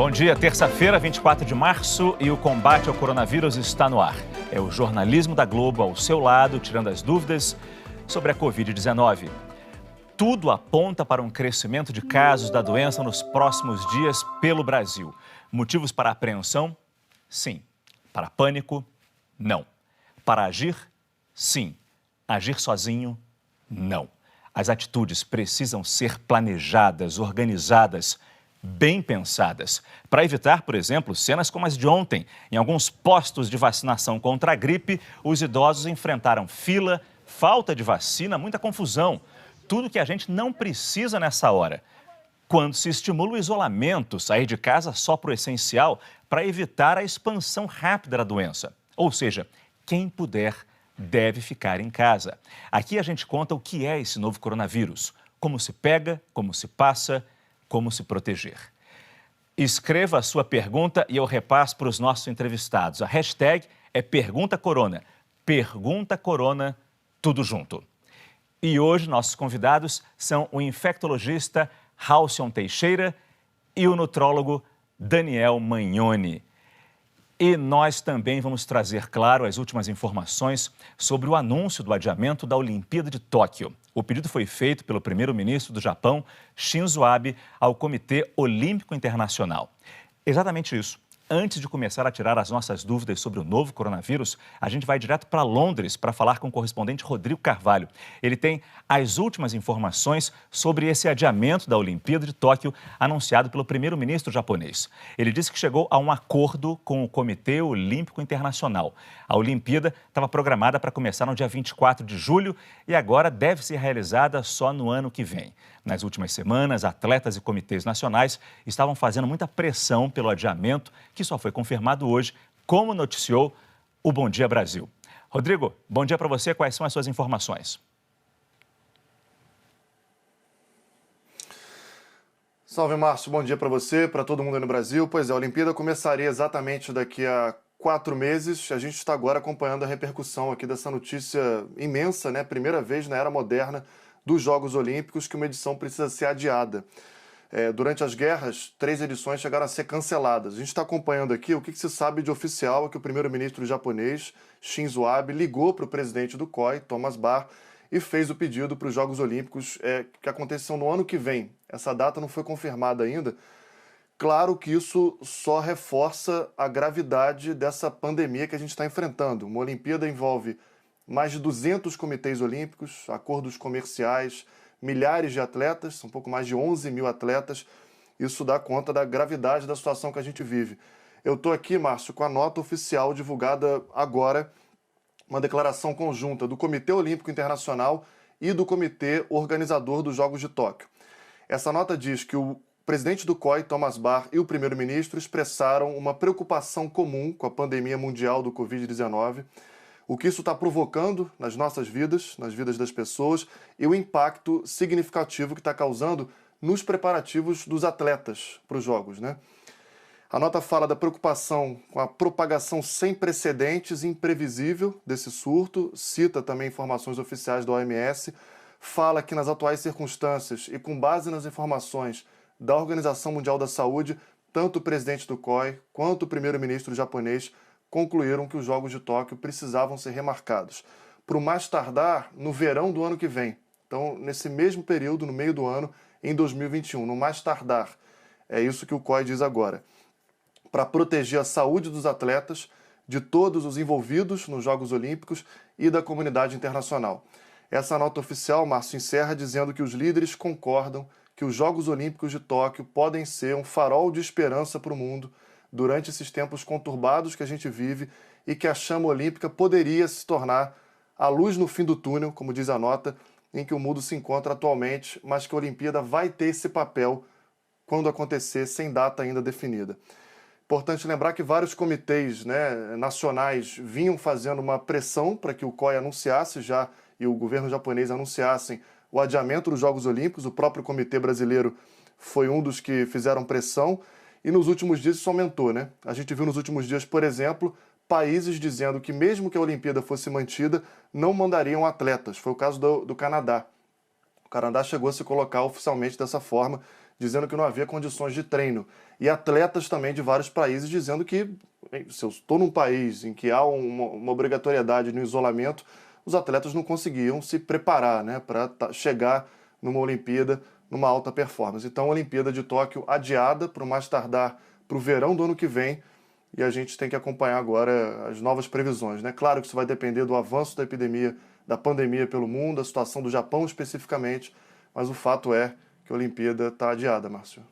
Bom dia, terça-feira, 24 de março, e o combate ao coronavírus está no ar. É o jornalismo da Globo ao seu lado, tirando as dúvidas sobre a Covid-19. Tudo aponta para um crescimento de casos da doença nos próximos dias pelo Brasil. Motivos para apreensão? Sim. Para pânico? Não. Para agir? Sim. Agir sozinho? Não. As atitudes precisam ser planejadas, organizadas, bem pensadas, para evitar, por exemplo, cenas como as de ontem. Em alguns postos de vacinação contra a gripe, os idosos enfrentaram fila, falta de vacina, muita confusão. Tudo que a gente não precisa nessa hora. Quando se estimula o isolamento, sair de casa só para o essencial, para evitar a expansão rápida da doença. Ou seja, quem puder deve ficar em casa. Aqui a gente conta o que é esse novo coronavírus, como se pega, como se passa, como se proteger. Escreva a sua pergunta e eu repasso para os nossos entrevistados. A hashtag é PerguntaCorona. Pergunta Corona, tudo junto. E hoje nossos convidados são o infectologista Halcyon Teixeira e o nutrólogo Daniel Magnoni. E nós também vamos trazer, claro, as últimas informações sobre o anúncio do adiamento da Olimpíada de Tóquio. O pedido foi feito pelo primeiro-ministro do Japão, Shinzo Abe, ao Comitê Olímpico Internacional. Exatamente isso. Antes de começar a tirar as nossas dúvidas sobre o novo coronavírus, a gente vai direto para Londres para falar com o correspondente Rodrigo Carvalho. Ele tem as últimas informações sobre esse adiamento da Olimpíada de Tóquio anunciado pelo primeiro-ministro japonês. Ele disse que chegou a um acordo com o Comitê Olímpico Internacional. A Olimpíada estava programada para começar no dia 24 de julho e agora deve ser realizada só no ano que vem. Nas últimas semanas, atletas e comitês nacionais estavam fazendo muita pressão pelo adiamento, que só foi confirmado hoje, como noticiou o Bom Dia Brasil. Rodrigo, bom dia para você. Quais são as suas informações? Salve, Márcio. Bom dia para você, para todo mundo aí no Brasil. Pois é, a Olimpíada começaria exatamente daqui a 4 meses. A gente está agora acompanhando a repercussão aqui dessa notícia imensa, né? Primeira vez na era moderna dos Jogos Olímpicos que uma edição precisa ser adiada. Durante as guerras, 3 edições chegaram a ser canceladas. A gente está acompanhando aqui o que se sabe de oficial é que o primeiro-ministro japonês, Shinzo Abe, ligou para o presidente do COI, Thomas Bach, e fez o pedido para os Jogos Olímpicos que aconteçam no ano que vem. Essa data não foi confirmada ainda. Claro que isso só reforça a gravidade dessa pandemia que a gente está enfrentando. Uma Olimpíada envolve mais de 200 comitês olímpicos, acordos comerciais, milhares de atletas, são um pouco mais de 11 mil atletas. Isso dá conta da gravidade da situação que a gente vive. Eu estou aqui, Márcio, com a nota oficial divulgada agora, uma declaração conjunta do Comitê Olímpico Internacional e do Comitê Organizador dos Jogos de Tóquio. Essa nota diz que o presidente do COI, Thomas Bach, e o primeiro-ministro expressaram uma preocupação comum com a pandemia mundial do Covid-19, o que isso está provocando nas nossas vidas, nas vidas das pessoas, e o impacto significativo que está causando nos preparativos dos atletas para os Jogos, né? A nota fala da preocupação com a propagação sem precedentes e imprevisível desse surto, cita também informações oficiais da OMS, fala que nas atuais circunstâncias e com base nas informações da Organização Mundial da Saúde, tanto o presidente do COI quanto o primeiro-ministro japonês concluíram que os Jogos de Tóquio precisavam ser remarcados para o mais tardar no verão do ano que vem. Então, nesse mesmo período, no meio do ano, em 2021, no mais tardar. É isso que o COI diz agora. Para proteger a saúde dos atletas, de todos os envolvidos nos Jogos Olímpicos e da comunidade internacional. Essa nota oficial, Márcio, encerra dizendo que os líderes concordam que os Jogos Olímpicos de Tóquio podem ser um farol de esperança para o mundo durante esses tempos conturbados que a gente vive e que a chama olímpica poderia se tornar a luz no fim do túnel, como diz a nota, em que o mundo se encontra atualmente, mas que a Olimpíada vai ter esse papel quando acontecer, sem data ainda definida. Importante lembrar que vários comitês, nacionais vinham fazendo uma pressão para que o COI anunciasse já e o governo japonês anunciassem o adiamento dos Jogos Olímpicos. O próprio Comitê Brasileiro foi um dos que fizeram pressão. E nos últimos dias isso aumentou, né? A gente viu nos últimos dias, por exemplo, países dizendo que mesmo que a Olimpíada fosse mantida, não mandariam atletas. Foi o caso do Canadá. O Canadá chegou a se colocar oficialmente dessa forma, dizendo que não havia condições de treino. E atletas também de vários países dizendo que, se eu estou num país em que há uma obrigatoriedade no isolamento, os atletas não conseguiam se preparar, né, para chegar numa Olimpíada, numa alta performance. Então, a Olimpíada de Tóquio adiada para o mais tardar para o verão do ano que vem, e a gente tem que acompanhar agora as novas previsões, né? Claro que isso vai depender do avanço da epidemia, da pandemia pelo mundo, a situação do Japão especificamente, mas o fato é que a Olimpíada está adiada, Márcio.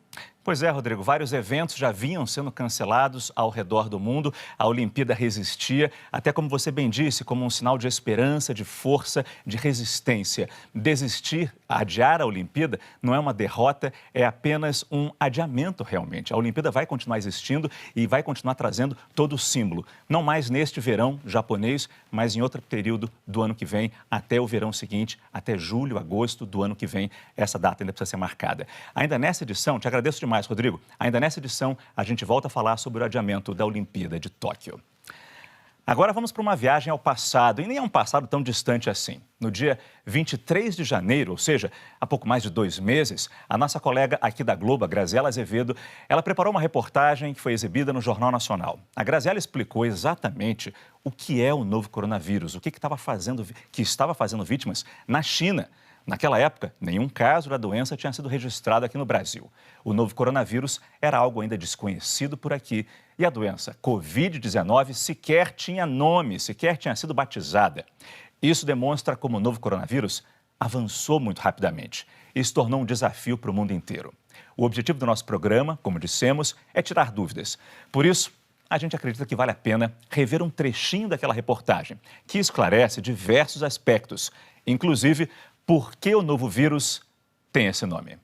Pois é, Rodrigo, vários eventos já vinham sendo cancelados ao redor do mundo. A Olimpíada resistia, até como você bem disse, como um sinal de esperança, de força, de resistência. Desistir, adiar a Olimpíada, não é uma derrota, é apenas um adiamento realmente. A Olimpíada vai continuar existindo e vai continuar trazendo todo o símbolo. Não mais neste verão japonês, mas em outro período do ano que vem, até o verão seguinte, até julho, agosto do ano que vem. Essa data ainda precisa ser marcada. Ainda nessa edição, te agradeço demais, Rodrigo. Ainda nessa edição, a gente volta a falar sobre o adiamento da Olimpíada de Tóquio. Agora vamos para uma viagem ao passado, e nem é um passado tão distante assim. No dia 23 de janeiro, ou seja, há pouco mais de 2 meses, a nossa colega aqui da Globo, a Graziela Azevedo, ela preparou uma reportagem que foi exibida no Jornal Nacional. A Graziela explicou exatamente o que é o novo coronavírus, o que estava fazendo vítimas na China. Naquela época, nenhum caso da doença tinha sido registrado aqui no Brasil. O novo coronavírus era algo ainda desconhecido por aqui. E a doença Covid-19 sequer tinha nome, sequer tinha sido batizada. Isso demonstra como o novo coronavírus avançou muito rapidamente e se tornou um desafio para o mundo inteiro. O objetivo do nosso programa, como dissemos, é tirar dúvidas. Por isso, a gente acredita que vale a pena rever um trechinho daquela reportagem, que esclarece diversos aspectos, inclusive por que o novo vírus tem esse nome.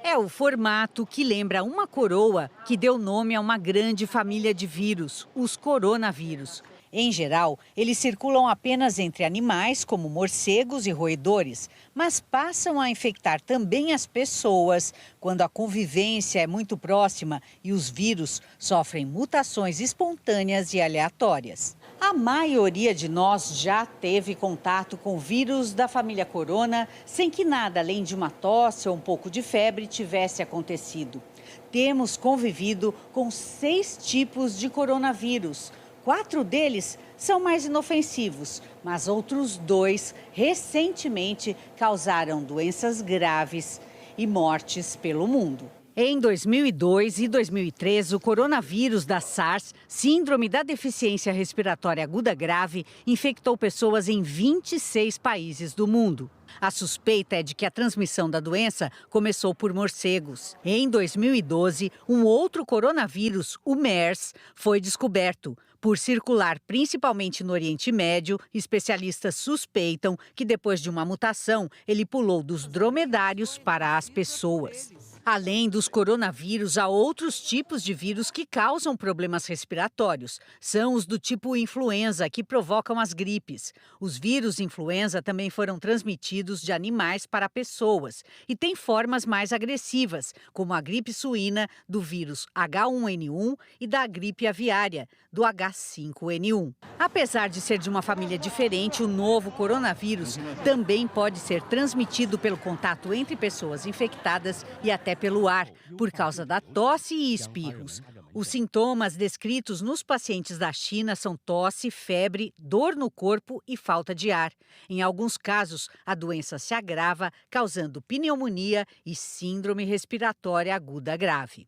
É o formato que lembra uma coroa que deu nome a uma grande família de vírus, os coronavírus. Em geral, eles circulam apenas entre animais, como morcegos e roedores, mas passam a infectar também as pessoas quando a convivência é muito próxima e os vírus sofrem mutações espontâneas e aleatórias. A maioria de nós já teve contato com vírus da família corona sem que nada além de uma tosse ou um pouco de febre tivesse acontecido. Temos convivido com 6 tipos de coronavírus. 4 deles são mais inofensivos, mas outros 2 recentemente causaram doenças graves e mortes pelo mundo. Em 2002 e 2003, o coronavírus da SARS, Síndrome da Deficiência Respiratória Aguda Grave, infectou pessoas em 26 países do mundo. A suspeita é de que a transmissão da doença começou por morcegos. Em 2012, um outro coronavírus, o MERS, foi descoberto. Por circular principalmente no Oriente Médio, especialistas suspeitam que depois de uma mutação, ele pulou dos dromedários para as pessoas. Além dos coronavírus, há outros tipos de vírus que causam problemas respiratórios. São os do tipo influenza, que provocam as gripes. Os vírus influenza também foram transmitidos de animais para pessoas e têm formas mais agressivas, como a gripe suína, do vírus H1N1 e da gripe aviária, do H5N1. Apesar de ser de uma família diferente, o novo coronavírus também pode ser transmitido pelo contato entre pessoas infectadas e até pelo ar, por causa da tosse e espirros. Os sintomas descritos nos pacientes da China são tosse, febre, dor no corpo e falta de ar. Em alguns casos, a doença se agrava, causando pneumonia e síndrome respiratória aguda grave.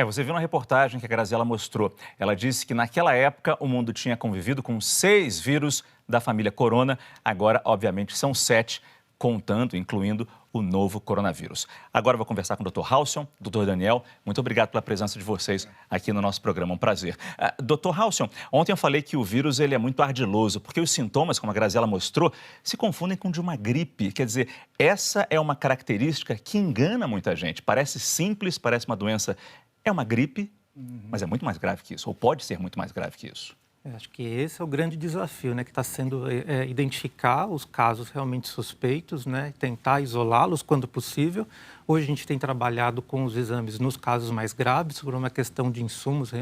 Você viu na reportagem que a Graziela mostrou. Ela disse que naquela época o mundo tinha convivido com 6 vírus da família corona. Agora, obviamente, são 7, contando, incluindo o novo coronavírus. Agora eu vou conversar com o Dr. Halcyon, Dr. Daniel. Muito obrigado pela presença de vocês aqui no nosso programa, um prazer. Dr. Halcyon, ontem eu falei que o vírus ele é muito ardiloso, porque os sintomas, como a Graziela mostrou, se confundem com de uma gripe. Quer dizer, essa é uma característica que engana muita gente. Parece simples, parece uma doença, é uma gripe, mas é muito mais grave que isso, ou pode ser muito mais grave que isso. Acho que esse é o grande desafio, né, que está sendo identificar os casos realmente suspeitos, né, tentar isolá-los quando possível. Hoje a gente tem trabalhado com os exames nos casos mais graves, por uma questão de insumos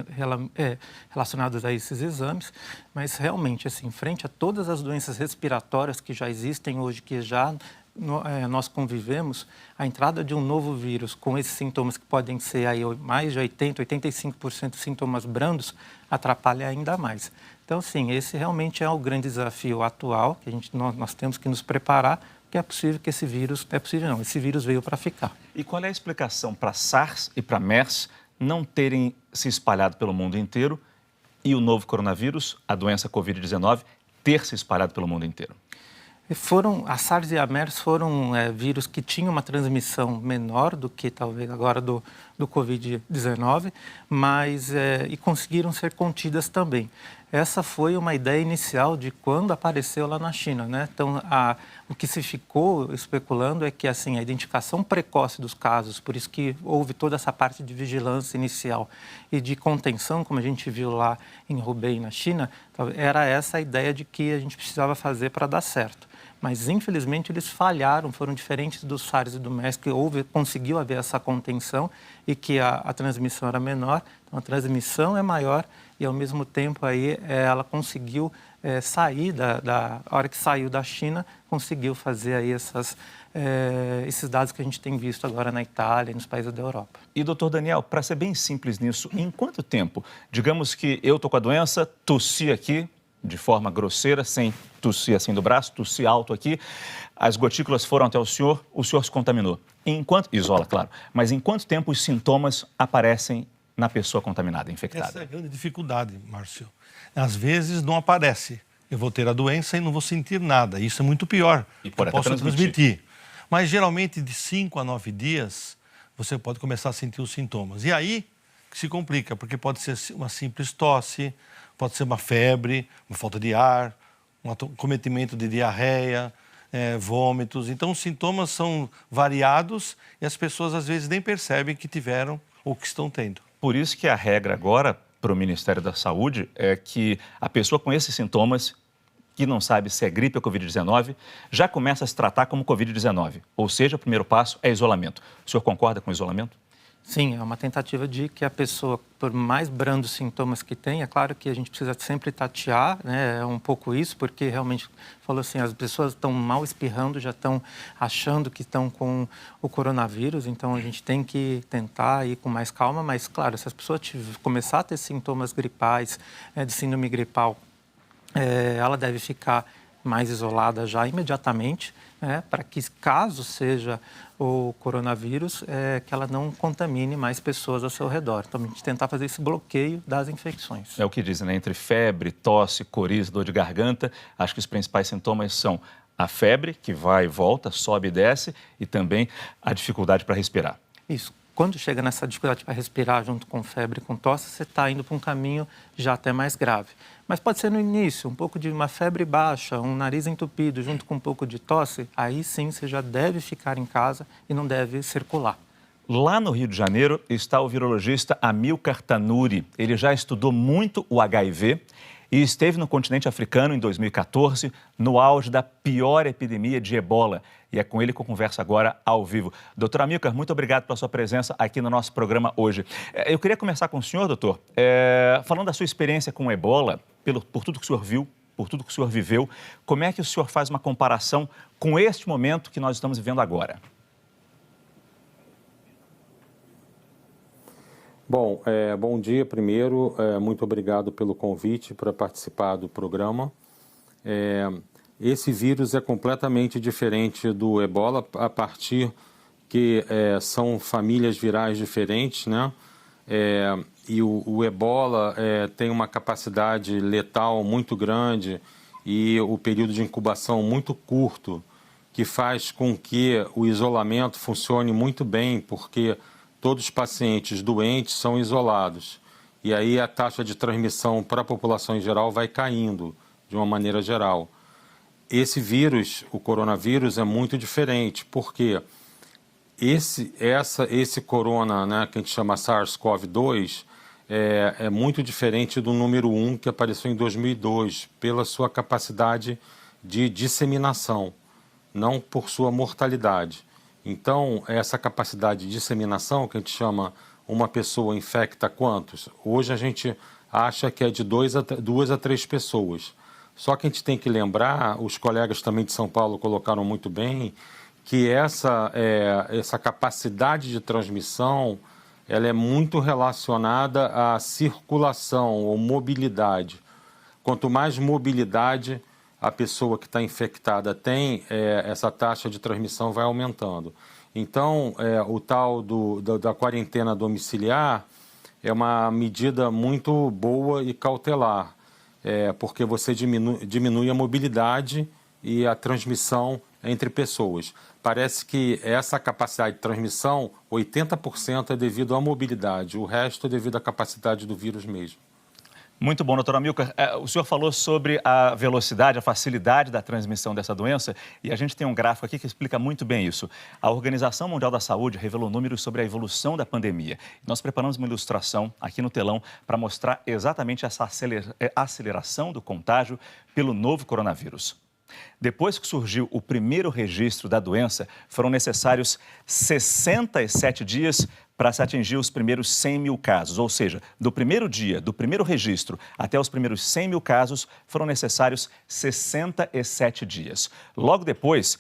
relacionados a esses exames, mas realmente, assim, frente a todas as doenças respiratórias que já existem hoje, que já nós convivemos, a entrada de um novo vírus com esses sintomas que podem ser aí mais de 80%, 85% de sintomas brandos, atrapalha ainda mais. Então, sim, esse realmente é o grande desafio atual, que nós temos que nos preparar, porque é possível que esse vírus, esse vírus veio para ficar. E qual é a explicação para SARS e para MERS não terem se espalhado pelo mundo inteiro e o novo coronavírus, a doença Covid-19, ter se espalhado pelo mundo inteiro? A SARS e a MERS foram vírus que tinham uma transmissão menor do que talvez agora do Covid-19, mas e conseguiram ser contidas também. Essa foi uma ideia inicial de quando apareceu lá na China, né? Então, o que se ficou especulando é que assim, a identificação precoce dos casos, por isso que houve toda essa parte de vigilância inicial e de contenção, como a gente viu lá em Hubei, na China, era essa a ideia de que a gente precisava fazer para dar certo. Mas, infelizmente, eles falharam, foram diferentes do SARS e do MERS, que conseguiu haver essa contenção e que a transmissão era menor. Então, a transmissão é maior e, ao mesmo tempo, aí, ela conseguiu sair, a hora que saiu da China, conseguiu fazer aí esses dados que a gente tem visto agora na Itália e nos países da Europa. E, doutor Daniel, para ser bem simples nisso, em quanto tempo? Digamos que eu estou com a doença, tossi aqui, de forma grosseira, sem tossir assim do braço, tossi alto aqui, as gotículas foram até o senhor se contaminou. Isola, claro, mas em quanto tempo os sintomas aparecem na pessoa contaminada, infectada? Essa é a grande dificuldade, Márcio. Às vezes não aparece. Eu vou ter a doença e não vou sentir nada. Isso é muito pior. E pode posso transmitir. Mas geralmente de 5 a 9 dias você pode começar a sentir os sintomas. E aí que se complica, porque pode ser uma simples tosse, pode ser uma febre, uma falta de ar, um acometimento de diarreia, vômitos. Então, os sintomas são variados e as pessoas, às vezes, nem percebem que tiveram ou que estão tendo. Por isso que a regra agora para o Ministério da Saúde é que a pessoa com esses sintomas, que não sabe se é gripe ou Covid-19, já começa a se tratar como Covid-19. Ou seja, o primeiro passo é isolamento. O senhor concorda com o isolamento? Sim, é uma tentativa de que a pessoa, por mais brandos sintomas que tenha, é claro que a gente precisa sempre tatear, né, um pouco isso, porque realmente, falou assim, as pessoas estão mal espirrando, já estão achando que estão com o coronavírus, então a gente tem que tentar ir com mais calma, mas claro, se as pessoas começar a ter sintomas gripais, de síndrome gripal, ela deve ficar mais isolada já imediatamente, para que, caso seja o coronavírus, que ela não contamine mais pessoas ao seu redor. Então, a gente tentar fazer esse bloqueio das infecções. É o que dizem, né? Entre febre, tosse, coriza, dor de garganta, acho que os principais sintomas são a febre, que vai e volta, sobe e desce, e também a dificuldade para respirar. Isso. Quando chega nessa dificuldade para respirar junto com febre e com tosse, você está indo para um caminho já até mais grave. Mas pode ser no início, um pouco de uma febre baixa, um nariz entupido junto com um pouco de tosse, aí sim você já deve ficar em casa e não deve circular. Lá no Rio de Janeiro está o virologista Amilcar Tanuri. Ele já estudou muito o HIV e esteve no continente africano em 2014, no auge da pior epidemia de ebola. E é com ele que eu converso agora ao vivo. Doutor Amilcar, muito obrigado pela sua presença aqui no nosso programa hoje. Eu queria começar com o senhor, doutor, falando da sua experiência com o ebola, por tudo que o senhor viu, por tudo que o senhor viveu. Como é que o senhor faz uma comparação com este momento que nós estamos vivendo agora? Bom, bom dia primeiro, muito obrigado pelo convite para participar do programa. Esse vírus é completamente diferente do ebola a partir que são famílias virais diferentes, né? E o ebola tem uma capacidade letal muito grande e o período de incubação muito curto, que faz com que o isolamento funcione muito bem, porque todos os pacientes doentes são isolados. E aí a taxa de transmissão para a população em geral vai caindo, de uma maneira geral. Esse vírus, o coronavírus, é muito diferente, porque esse corona, né, que a gente chama SARS-CoV-2, é muito diferente do número 1 que apareceu em 2002, pela sua capacidade de disseminação, não por sua mortalidade. Então, essa capacidade de disseminação, que a gente chama uma pessoa infecta quantos? Hoje a gente acha que é de 2 a 3 pessoas. Só que a gente tem que lembrar, os colegas também de São Paulo colocaram muito bem, que essa capacidade de transmissão ela é muito relacionada à circulação ou mobilidade. Quanto mais mobilidade a pessoa que está infectada tem, essa taxa de transmissão vai aumentando. Então, o tal da quarentena domiciliar é uma medida muito boa e cautelar, porque você diminui a mobilidade e a transmissão entre pessoas. Parece que essa capacidade de transmissão, 80% é devido à mobilidade, o resto é devido à capacidade do vírus mesmo. Muito bom, doutor Amilcar. O senhor falou sobre a velocidade, a facilidade da transmissão dessa doença e a gente tem um gráfico aqui que explica muito bem isso. A Organização Mundial da Saúde revelou números sobre a evolução da pandemia. Nós preparamos uma ilustração aqui no telão para mostrar exatamente essa aceleração do contágio pelo novo coronavírus. Depois que surgiu o primeiro registro da doença, foram necessários 67 dias para se atingir os primeiros 100 mil casos. Ou seja, do primeiro dia, do primeiro registro até os primeiros 100 mil casos, foram necessários 67 dias. Logo depois,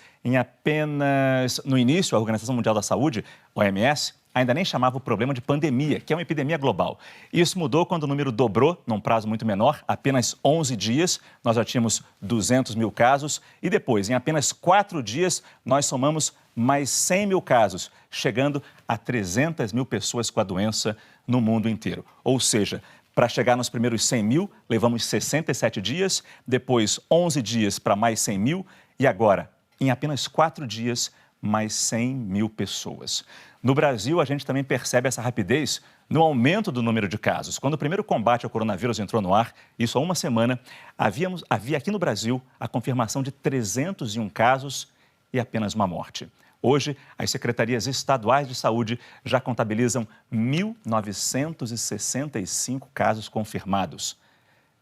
no início, a Organização Mundial da Saúde, OMS, ainda nem chamava o problema de pandemia, que é uma epidemia global. Isso mudou quando o número dobrou, num prazo muito menor, apenas 11 dias, nós já tínhamos 200 mil casos, e depois, em apenas 4 dias, nós somamos mais 100 mil casos, chegando a 300 mil pessoas com a doença no mundo inteiro. Ou seja, para chegar nos primeiros 100 mil, levamos 67 dias, depois 11 dias para mais 100 mil, e agora, em apenas 4 dias, mais 100 mil pessoas. No Brasil, a gente também percebe essa rapidez no aumento do número de casos. Quando o primeiro combate ao coronavírus entrou no ar, isso há uma semana, havia aqui no Brasil a confirmação de 301 casos e apenas uma morte. Hoje, as secretarias estaduais de saúde já contabilizam 1.965 casos confirmados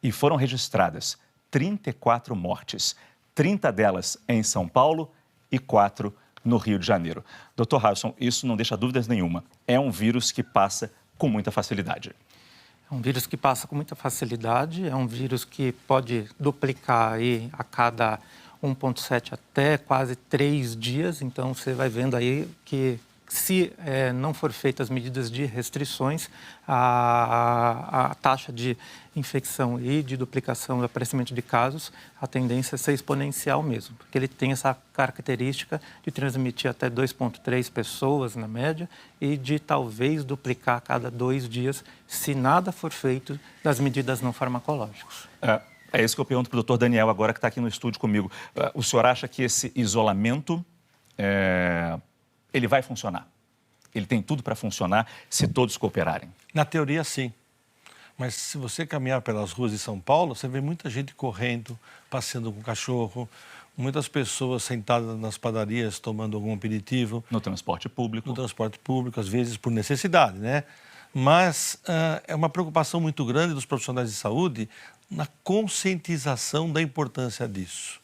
e foram registradas 34 mortes, 30 delas em São Paulo e 4 no Rio de Janeiro. Dr. Harrison, isso não deixa dúvidas nenhuma. É um vírus que passa com muita facilidade. É um vírus que passa com muita facilidade, é um vírus que pode duplicar aí a cada 1,7 até quase 3 dias. Então, você vai vendo aí que se não for feitas as medidas de restrições, a taxa de infecção e de duplicação do aparecimento de casos, a tendência é ser exponencial mesmo, porque ele tem essa característica de transmitir até 2,3 pessoas na média e de talvez duplicar a cada 2 dias, se nada for feito das medidas não farmacológicas. É isso que eu pergunto para o doutor Daniel agora, que está aqui no estúdio comigo. O senhor acha que esse isolamento ele vai funcionar? Ele tem tudo para funcionar se todos cooperarem? Na teoria, sim. Mas se você caminhar pelas ruas de São Paulo, você vê muita gente correndo, passeando com cachorro, muitas pessoas sentadas nas padarias tomando algum aperitivo. No transporte público. No transporte público, às vezes por necessidade, né? Mas é uma preocupação muito grande dos profissionais de saúde na conscientização da importância disso.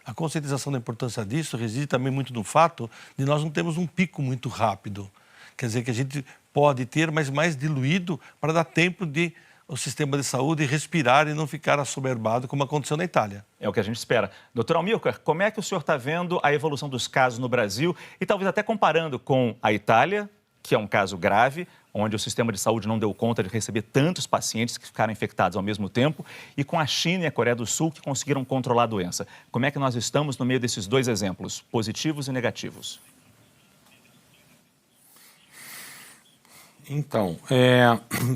A conscientização da importância disso reside também muito no fato de nós não termos um pico muito rápido. Quer dizer, que a gente pode ter, mas mais diluído para dar tempo de o sistema de saúde respirar e não ficar assoberbado, como aconteceu na Itália. É o que a gente espera. Doutor Amilcar, como é que o senhor está vendo a evolução dos casos no Brasil e talvez até comparando com a Itália, que é um caso grave, onde o sistema de saúde não deu conta de receber tantos pacientes que ficaram infectados ao mesmo tempo, e com a China e a Coreia do Sul, que conseguiram controlar a doença. Como é que nós estamos no meio desses dois exemplos, positivos e negativos? Então,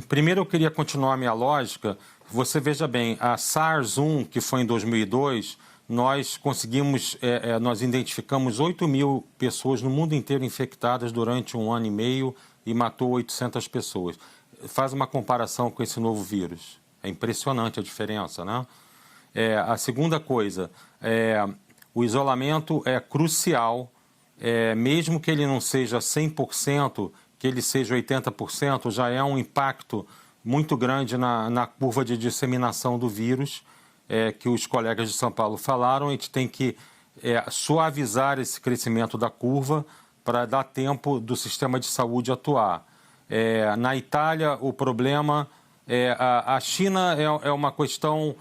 primeiro eu queria continuar a minha lógica. Você veja bem, a SARS-1, que foi em 2002, nós identificamos 8 mil pessoas no mundo inteiro infectadas durante 1 ano e meio e matou 800 pessoas. Faz uma comparação com esse novo vírus. É impressionante a diferença, né? A segunda coisa, o isolamento é crucial, mesmo que ele não seja 100%, que ele seja 80%, já é um impacto muito grande na curva de disseminação do vírus, que os colegas de São Paulo falaram. A gente tem que suavizar esse crescimento da curva para dar tempo do sistema de saúde atuar. Na Itália, o problema... a China é uma questão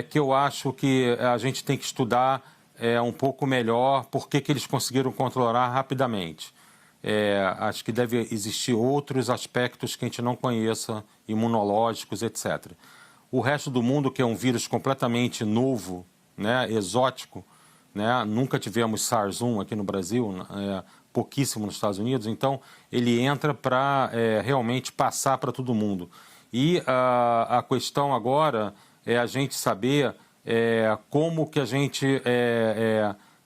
que eu acho que a gente tem que estudar um pouco melhor por que eles conseguiram controlar rapidamente. Acho que deve existir outros aspectos que a gente não conheça, imunológicos, etc. O resto do mundo, que é um vírus completamente novo, né, exótico, né, nunca tivemos SARS-1 aqui no Brasil, pouquíssimo nos Estados Unidos, então ele entra para realmente passar para todo mundo. E a questão agora é a gente saber como que a gente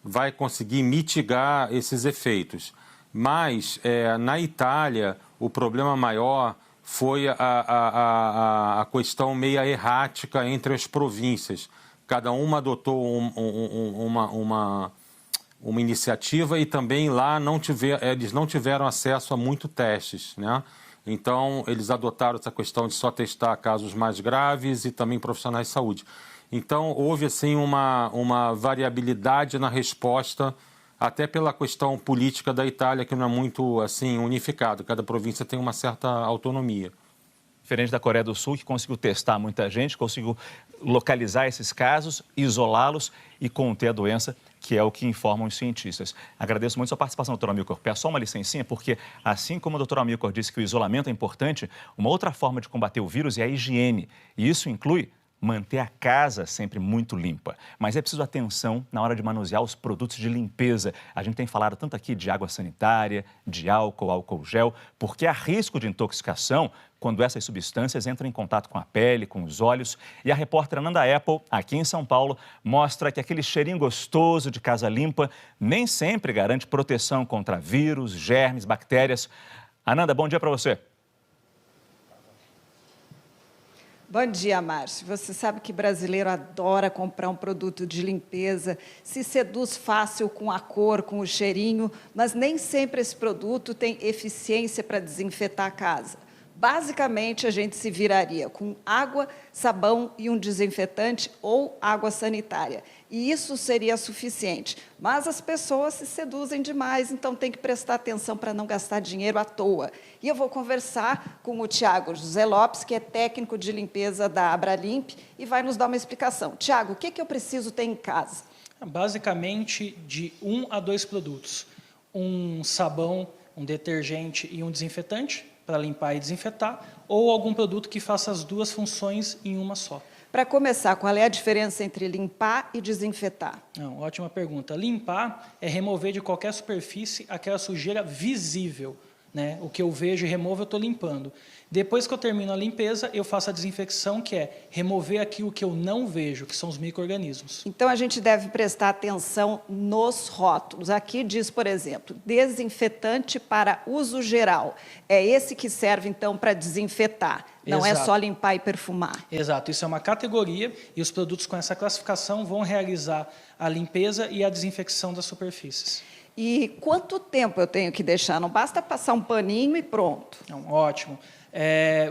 vai conseguir mitigar esses efeitos. Mas, na Itália, o problema maior foi a questão meia errática entre as províncias. Cada uma adotou uma iniciativa e também lá eles não tiveram acesso a muitos testes, né? Então, eles adotaram essa questão de só testar casos mais graves e também profissionais de saúde. Então, houve assim uma variabilidade na resposta, até pela questão política da Itália, que não é muito assim unificado. Cada província tem uma certa autonomia. Diferente da Coreia do Sul, que conseguiu testar muita gente, conseguiu localizar esses casos, isolá-los e conter a doença, que é o que informam os cientistas. Agradeço muito a sua participação, doutor Amilcar. Peço só uma licencinha, porque assim como o doutor Amilcar disse que o isolamento é importante, uma outra forma de combater o vírus é a higiene. E isso inclui manter a casa sempre muito limpa. Mas é preciso atenção na hora de manusear os produtos de limpeza. A gente tem falado tanto aqui de água sanitária, de álcool gel, porque há risco de intoxicação quando essas substâncias entram em contato com a pele, com os olhos. E a repórter Ananda Apple, aqui em São Paulo, mostra que aquele cheirinho gostoso de casa limpa nem sempre garante proteção contra vírus, germes, bactérias. Ananda, bom dia para você. Bom dia, Márcio. Você sabe que brasileiro adora comprar um produto de limpeza, se seduz fácil com a cor, com o cheirinho, mas nem sempre esse produto tem eficiência para desinfetar a casa. Basicamente, a gente se viraria com água, sabão e um desinfetante ou água sanitária. E isso seria suficiente. Mas as pessoas se seduzem demais, então tem que prestar atenção para não gastar dinheiro à toa. E eu vou conversar com o Tiago José Lopes, que é técnico de limpeza da Abralimp, e vai nos dar uma explicação. Tiago, o que eu preciso ter em casa? Basicamente, de 1 a 2 produtos. Um sabão, um detergente e um desinfetante, para limpar e desinfetar, ou algum produto que faça as duas funções em uma só. Para começar, qual é a diferença entre limpar e desinfetar? Não, ótima pergunta. Limpar é remover de qualquer superfície aquela sujeira visível, né? O que eu vejo e removo, eu estou limpando. Depois que eu termino a limpeza, eu faço a desinfecção, que é remover aquilo que eu não vejo, que são os micro-organismos. Então, a gente deve prestar atenção nos rótulos. Aqui diz, por exemplo, desinfetante para uso geral. É esse que serve, então, para desinfetar. Não Exato. É só limpar e perfumar. Exato. Isso é uma categoria e os produtos com essa classificação vão realizar a limpeza e a desinfecção das superfícies. E quanto tempo eu tenho que deixar? Não basta passar um paninho e pronto. Não, ótimo.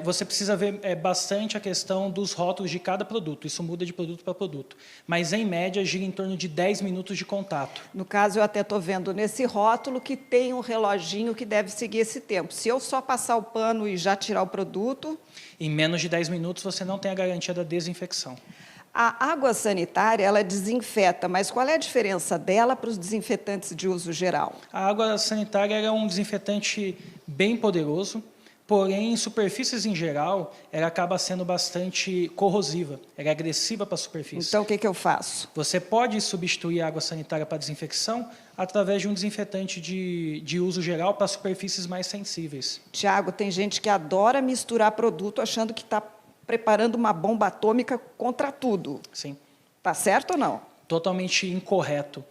Você precisa ver bastante a questão dos rótulos de cada produto. Isso muda de produto para produto. Mas, em média, gira em torno de 10 minutos de contato. No caso, eu até estou vendo nesse rótulo que tem um reloginho que deve seguir esse tempo. Se eu só passar o pano e já tirar o produto... Em menos de 10 minutos, você não tem a garantia da desinfecção. A água sanitária, ela desinfeta, mas qual é a diferença dela para os desinfetantes de uso geral? A água sanitária é um desinfetante bem poderoso, porém, em superfícies em geral, ela acaba sendo bastante corrosiva, ela é agressiva para a superfície. Então, o que eu faço? Você pode substituir a água sanitária para desinfecção através de um desinfetante de uso geral para superfícies mais sensíveis. Tiago, tem gente que adora misturar produto achando que está preparando uma bomba atômica contra tudo. Sim. Tá certo ou não? Totalmente incorreto.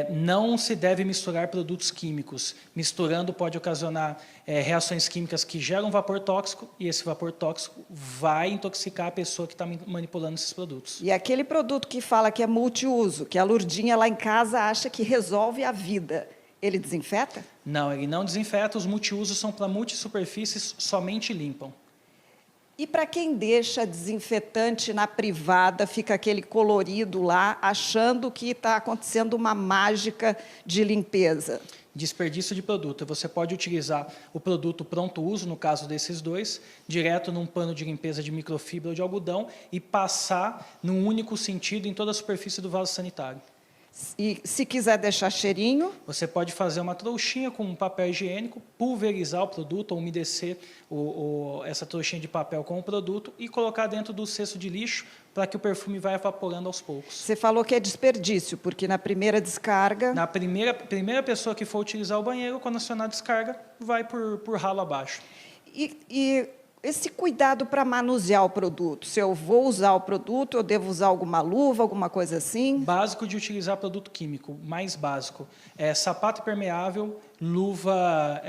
Não se deve misturar produtos químicos. Misturando pode ocasionar reações químicas que geram vapor tóxico e esse vapor tóxico vai intoxicar a pessoa que está manipulando esses produtos. E aquele produto que fala que é multiuso, que a Lurdinha lá em casa acha que resolve a vida, ele desinfeta? Não, ele não desinfeta. Os multiusos são para multisuperfícies, somente limpam. E para quem deixa desinfetante na privada, fica aquele colorido lá, achando que está acontecendo uma mágica de limpeza? Desperdício de produto. Você pode utilizar o produto pronto uso, no caso desses dois, direto num pano de limpeza de microfibra ou de algodão e passar num único sentido em toda a superfície do vaso sanitário. E se quiser deixar cheirinho... Você pode fazer uma trouxinha com um papel higiênico, pulverizar o produto, ou umedecer essa trouxinha de papel com o produto e colocar dentro do cesto de lixo para que o perfume vá evaporando aos poucos. Você falou que é desperdício, porque na primeira descarga... Na primeira pessoa que for utilizar o banheiro, quando acionar a descarga, vai por ralo abaixo. E esse cuidado para manusear o produto, se eu vou usar o produto, eu devo usar alguma luva, alguma coisa assim? Básico de utilizar produto químico, mais básico. Sapato impermeável, luva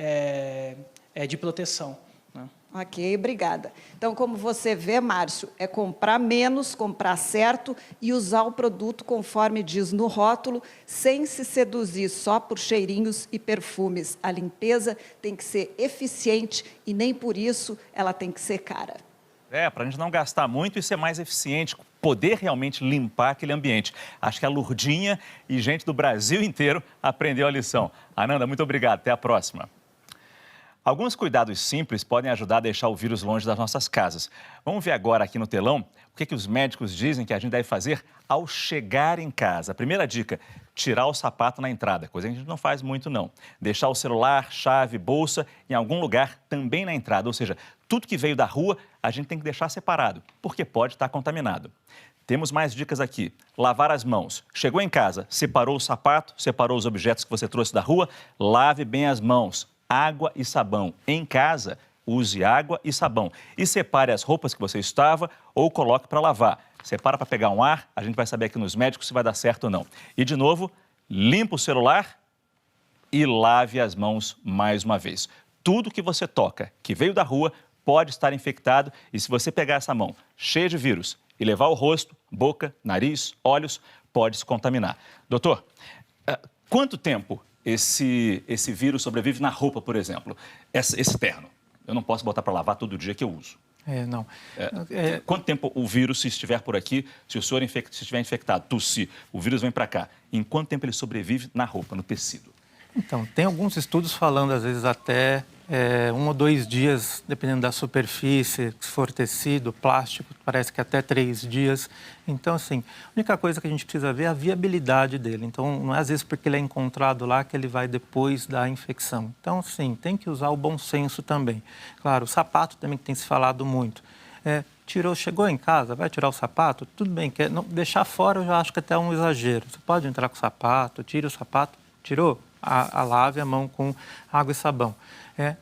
de proteção. Né? Ok, obrigada. Então, como você vê, Márcio, é comprar menos, comprar certo e usar o produto conforme diz no rótulo, sem se seduzir só por cheirinhos e perfumes. A limpeza tem que ser eficiente e nem por isso ela tem que ser cara. Para a gente não gastar muito e ser mais eficiente, poder realmente limpar aquele ambiente. Acho que a Lurdinha e gente do Brasil inteiro aprendeu a lição. Ananda, muito obrigado. Até a próxima. Alguns cuidados simples podem ajudar a deixar o vírus longe das nossas casas. Vamos ver agora aqui no telão o que os médicos dizem que a gente deve fazer ao chegar em casa. A primeira dica, tirar o sapato na entrada, coisa que a gente não faz muito não. Deixar o celular, chave, bolsa em algum lugar também na entrada, ou seja, tudo que veio da rua a gente tem que deixar separado, porque pode estar contaminado. Temos mais dicas aqui. Lavar as mãos. Chegou em casa, separou o sapato, separou os objetos que você trouxe da rua, lave bem as mãos. Água e sabão. Em casa, use água e sabão. E separe as roupas que você estava ou coloque para lavar. Separa para pegar um ar, a gente vai saber aqui nos médicos se vai dar certo ou não. E, de novo, limpa o celular e lave as mãos mais uma vez. Tudo que você toca, que veio da rua, pode estar infectado e se você pegar essa mão cheia de vírus e levar ao rosto, boca, nariz, olhos, pode se contaminar. Doutor, quanto tempo esse vírus sobrevive na roupa, por exemplo? Esse terno. Eu não posso botar para lavar todo dia que eu uso. Não. Quanto tempo o vírus, se estiver por aqui, se o senhor se estiver infectado, tossir, o vírus vem para cá, em quanto tempo ele sobrevive na roupa, no tecido? Então, tem alguns estudos falando, às vezes, até 1 ou 2 dias, dependendo da superfície, se for tecido, plástico, parece que até 3 dias. Então, assim, a única coisa que a gente precisa ver é a viabilidade dele. Então, não é às vezes porque ele é encontrado lá que ele vai depois da infecção. Então, sim, tem que usar o bom senso também. Claro, o sapato também que tem se falado muito. Chegou em casa, vai tirar o sapato, tudo bem. Deixar fora eu já acho que até é um exagero. Você pode entrar com o sapato, tira o sapato, tirou? Lave a mão com água e sabão.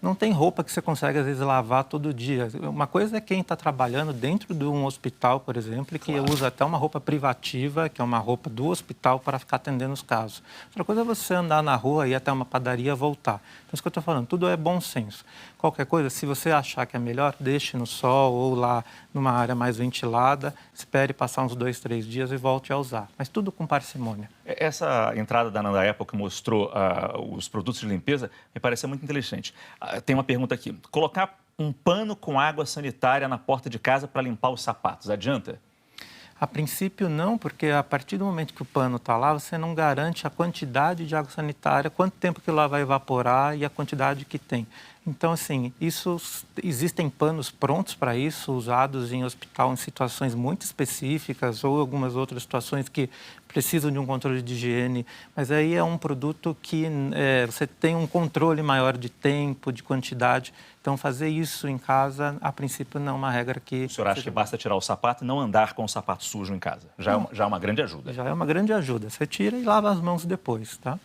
Não tem roupa que você consegue, às vezes, lavar todo dia. Uma coisa é quem está trabalhando dentro de um hospital, por exemplo, e que usa até uma roupa privativa, que é uma roupa do hospital, para ficar atendendo os casos. Outra coisa é você andar na rua, ir até uma padaria e voltar. Então, isso que eu estou falando, tudo é bom senso. Qualquer coisa, se você achar que é melhor, deixe no sol ou lá numa área mais ventilada, espere passar uns 2, 3 dias e volte a usar. Mas tudo com parcimônia. Essa entrada da Ananda Apple que mostrou os produtos de limpeza me parece muito inteligente. Tem uma pergunta aqui. Colocar um pano com água sanitária na porta de casa para limpar os sapatos, adianta? A princípio não, porque a partir do momento que o pano está lá, você não garante a quantidade de água sanitária, quanto tempo que lá vai evaporar e a quantidade que tem. Então, assim, existem panos prontos para isso, usados em hospital em situações muito específicas ou algumas outras situações que precisam de um controle de higiene, mas aí é um produto que você tem um controle maior de tempo, de quantidade. Então, fazer isso em casa, a princípio, não é uma regra que... O senhor acha que basta tirar o sapato e não andar com o sapato sujo em casa? Já é uma grande ajuda. Já é uma grande ajuda. Você tira e lava as mãos depois, tá?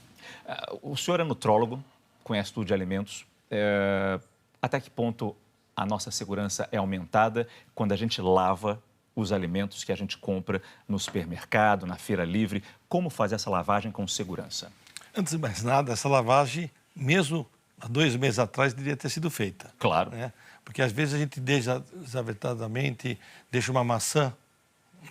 O senhor é nutrólogo, conhece tudo de alimentos. Até que ponto a nossa segurança é aumentada quando a gente lava os alimentos que a gente compra no supermercado, na feira livre? Como fazer essa lavagem com segurança? Antes de mais nada, essa lavagem, mesmo há 2 meses atrás, deveria ter sido feita. Claro. Né? Porque às vezes a gente desavertadamente deixa uma maçã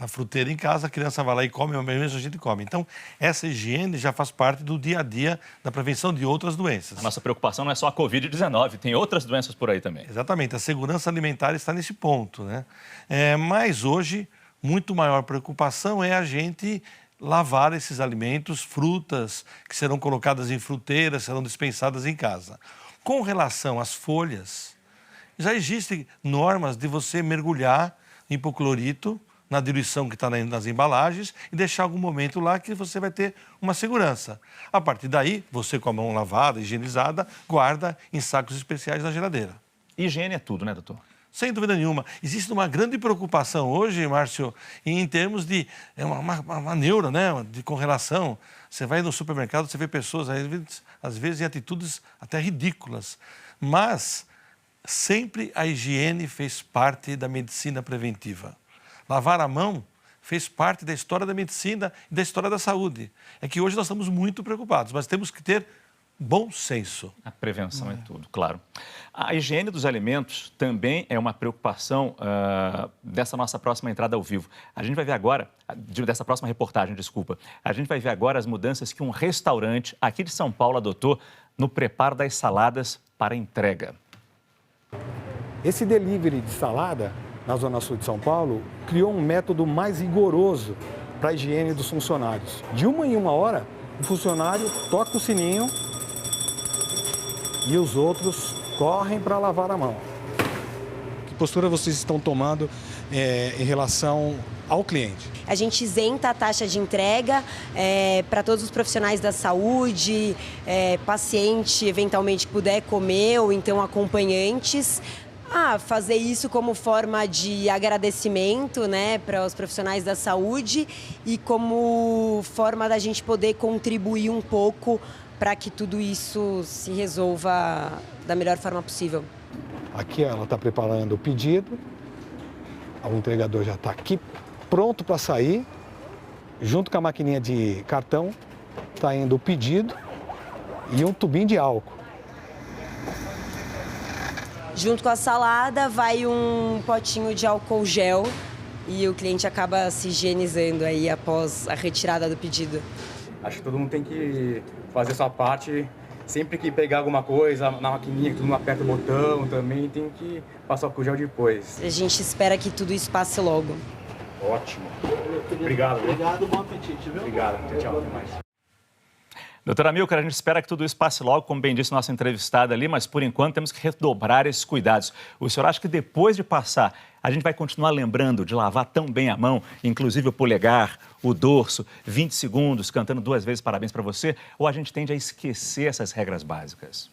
na fruteira em casa, a criança vai lá e come, ou mesmo a gente come. Então, essa higiene já faz parte do dia a dia da prevenção de outras doenças. A nossa preocupação não é só a Covid-19, tem outras doenças por aí também. Exatamente, a segurança alimentar está nesse ponto, né? Mas hoje, muito maior preocupação é a gente lavar esses alimentos, frutas que serão colocadas em fruteiras, serão dispensadas em casa. Com relação às folhas, já existem normas de você mergulhar em hipoclorito, na diluição que está nas embalagens e deixar algum momento lá que você vai ter uma segurança. A partir daí, você com a mão lavada, higienizada, guarda em sacos especiais na geladeira. Higiene é tudo, né, doutor? Sem dúvida nenhuma. Existe uma grande preocupação hoje, Márcio, em termos de uma neura, né, com relação. Você vai no supermercado, você vê pessoas, às vezes, em atitudes até ridículas. Mas sempre a higiene fez parte da medicina preventiva. Lavar a mão fez parte da história da medicina e da história da saúde. É que hoje nós estamos muito preocupados, mas temos que ter bom senso. A prevenção é tudo, claro. A higiene dos alimentos também é uma preocupação dessa nossa próxima entrada ao vivo. A gente vai ver agora, dessa próxima reportagem, desculpa, a gente vai ver agora as mudanças que um restaurante aqui de São Paulo adotou no preparo das saladas para entrega. Esse delivery de salada, na Zona Sul de São Paulo, criou um método mais rigoroso para a higiene dos funcionários. De uma em uma hora, o funcionário toca o sininho e os outros correm para lavar a mão. Que postura vocês estão tomando em relação ao cliente? A gente isenta a taxa de entrega para todos os profissionais da saúde, paciente eventualmente que puder comer ou então acompanhantes. Fazer isso como forma de agradecimento, né, para os profissionais da saúde e como forma da gente poder contribuir um pouco para que tudo isso se resolva da melhor forma possível. Aqui ela está preparando o pedido, o entregador já está aqui pronto para sair, junto com a maquininha de cartão, está indo o pedido e um tubinho de álcool. Junto com a salada vai um potinho de álcool gel e o cliente acaba se higienizando aí após a retirada do pedido. Acho que todo mundo tem que fazer sua parte. Sempre que pegar alguma coisa na maquininha, que todo mundo aperta o botão, também tem que passar o gel depois. A gente espera que tudo isso passe logo. Ótimo. Obrigado. Obrigado, bom apetite, viu? Obrigado. Tchau, até mais. Doutora Amilcar, a gente espera que tudo isso passe logo, como bem disse nossa entrevistada ali, mas por enquanto temos que redobrar esses cuidados. O senhor acha que depois de passar, a gente vai continuar lembrando de lavar tão bem a mão, inclusive o polegar, o dorso, 20 segundos, cantando 2 vezes parabéns para você, ou a gente tende a esquecer essas regras básicas?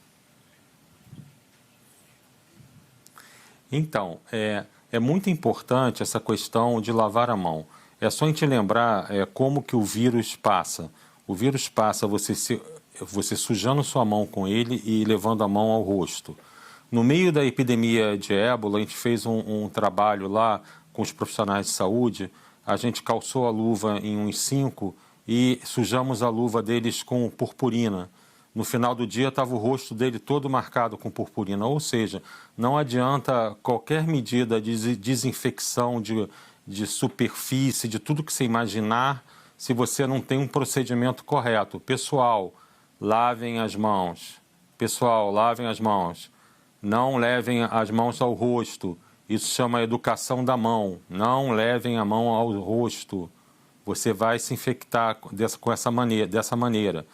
Então, é muito importante essa questão de lavar a mão. É só a gente lembrar como que o vírus passa. O vírus passa você sujando sua mão com ele e levando a mão ao rosto. No meio da epidemia de ébola, a gente fez um trabalho lá com os profissionais de saúde. A gente calçou a luva em uns 5 e sujamos a luva deles com purpurina. No final do dia estava o rosto dele todo marcado com purpurina. Ou seja, não adianta qualquer medida de desinfecção de superfície, de tudo que você imaginar, se você não tem um procedimento correto. Pessoal, lavem as mãos. Pessoal, lavem as mãos. Não levem as mãos ao rosto. Isso chama educação da mão. Não levem a mão ao rosto. Você vai se infectar dessa maneira.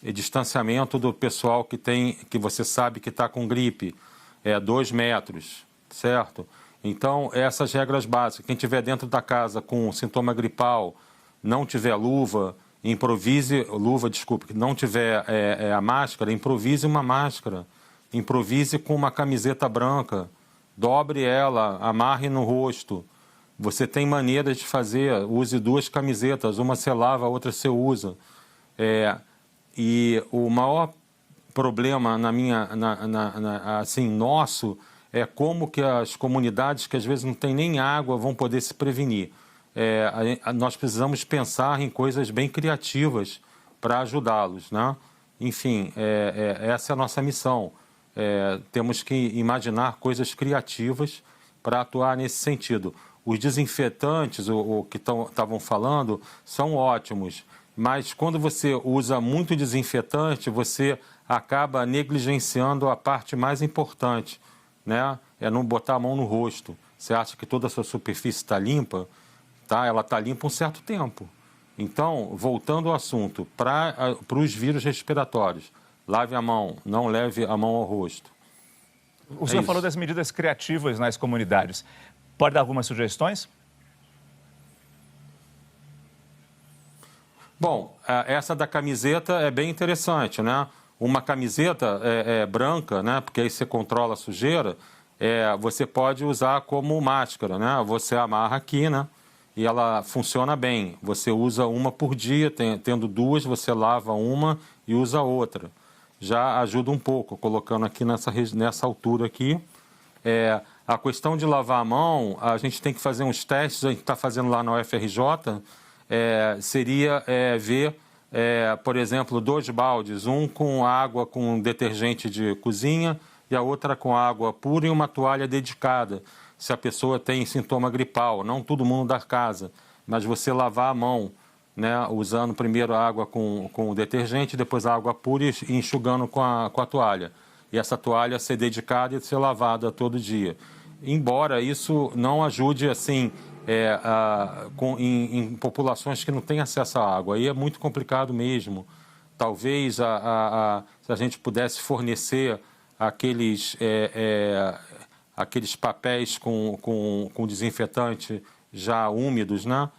E distanciamento do pessoal que você sabe que está com gripe. 2 metros, certo? Então, essas regras básicas. Quem estiver dentro da casa com sintoma gripal, não tiver luva, não tiver a máscara, improvise uma máscara. Improvise com uma camiseta branca, dobre ela, amarre no rosto. Você tem maneiras de fazer, use 2 camisetas, uma você lava, a outra você usa. E o maior problema nosso é como que as comunidades que às vezes não têm nem água vão poder se prevenir. Nós precisamos pensar em coisas bem criativas para ajudá-los, né? Enfim, essa é a nossa missão. Temos que imaginar coisas criativas para atuar nesse sentido. Os desinfetantes, o que estavam falando, são ótimos, mas quando você usa muito desinfetante, você acaba negligenciando a parte mais importante, né? É não botar a mão no rosto. Você acha que toda a sua superfície está limpa? Tá? Ela está limpa um certo tempo. Então, voltando ao assunto, para os vírus respiratórios, lave a mão, não leve a mão ao rosto. O senhor falou das medidas criativas nas comunidades. Pode dar algumas sugestões? Bom, essa da camiseta é bem interessante, né? Uma camiseta branca, né? Porque aí você controla a sujeira, você pode usar como máscara, né? Você amarra aqui, né? E ela funciona bem. Você usa uma por dia, tendo duas, você lava uma e usa outra. Já ajuda um pouco, colocando aqui nessa altura aqui. A questão de lavar a mão, a gente tem que fazer uns testes, a gente está fazendo lá na UFRJ, seria ver, por exemplo, 2 baldes, um com água com detergente de cozinha e a outra com água pura e uma toalha dedicada. Se a pessoa tem sintoma gripal, não todo mundo da casa, mas você lavar a mão, né, usando primeiro a água com o detergente, depois a água pura e enxugando com a toalha. E essa toalha ser dedicada e ser lavada todo dia. Embora isso não ajude assim em populações que não têm acesso à água, aí é muito complicado mesmo. Talvez se a gente pudesse fornecer aqueles papéis com desinfetante já úmidos, né?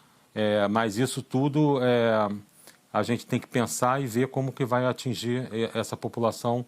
Mas isso tudo a gente tem que pensar e ver como que vai atingir essa população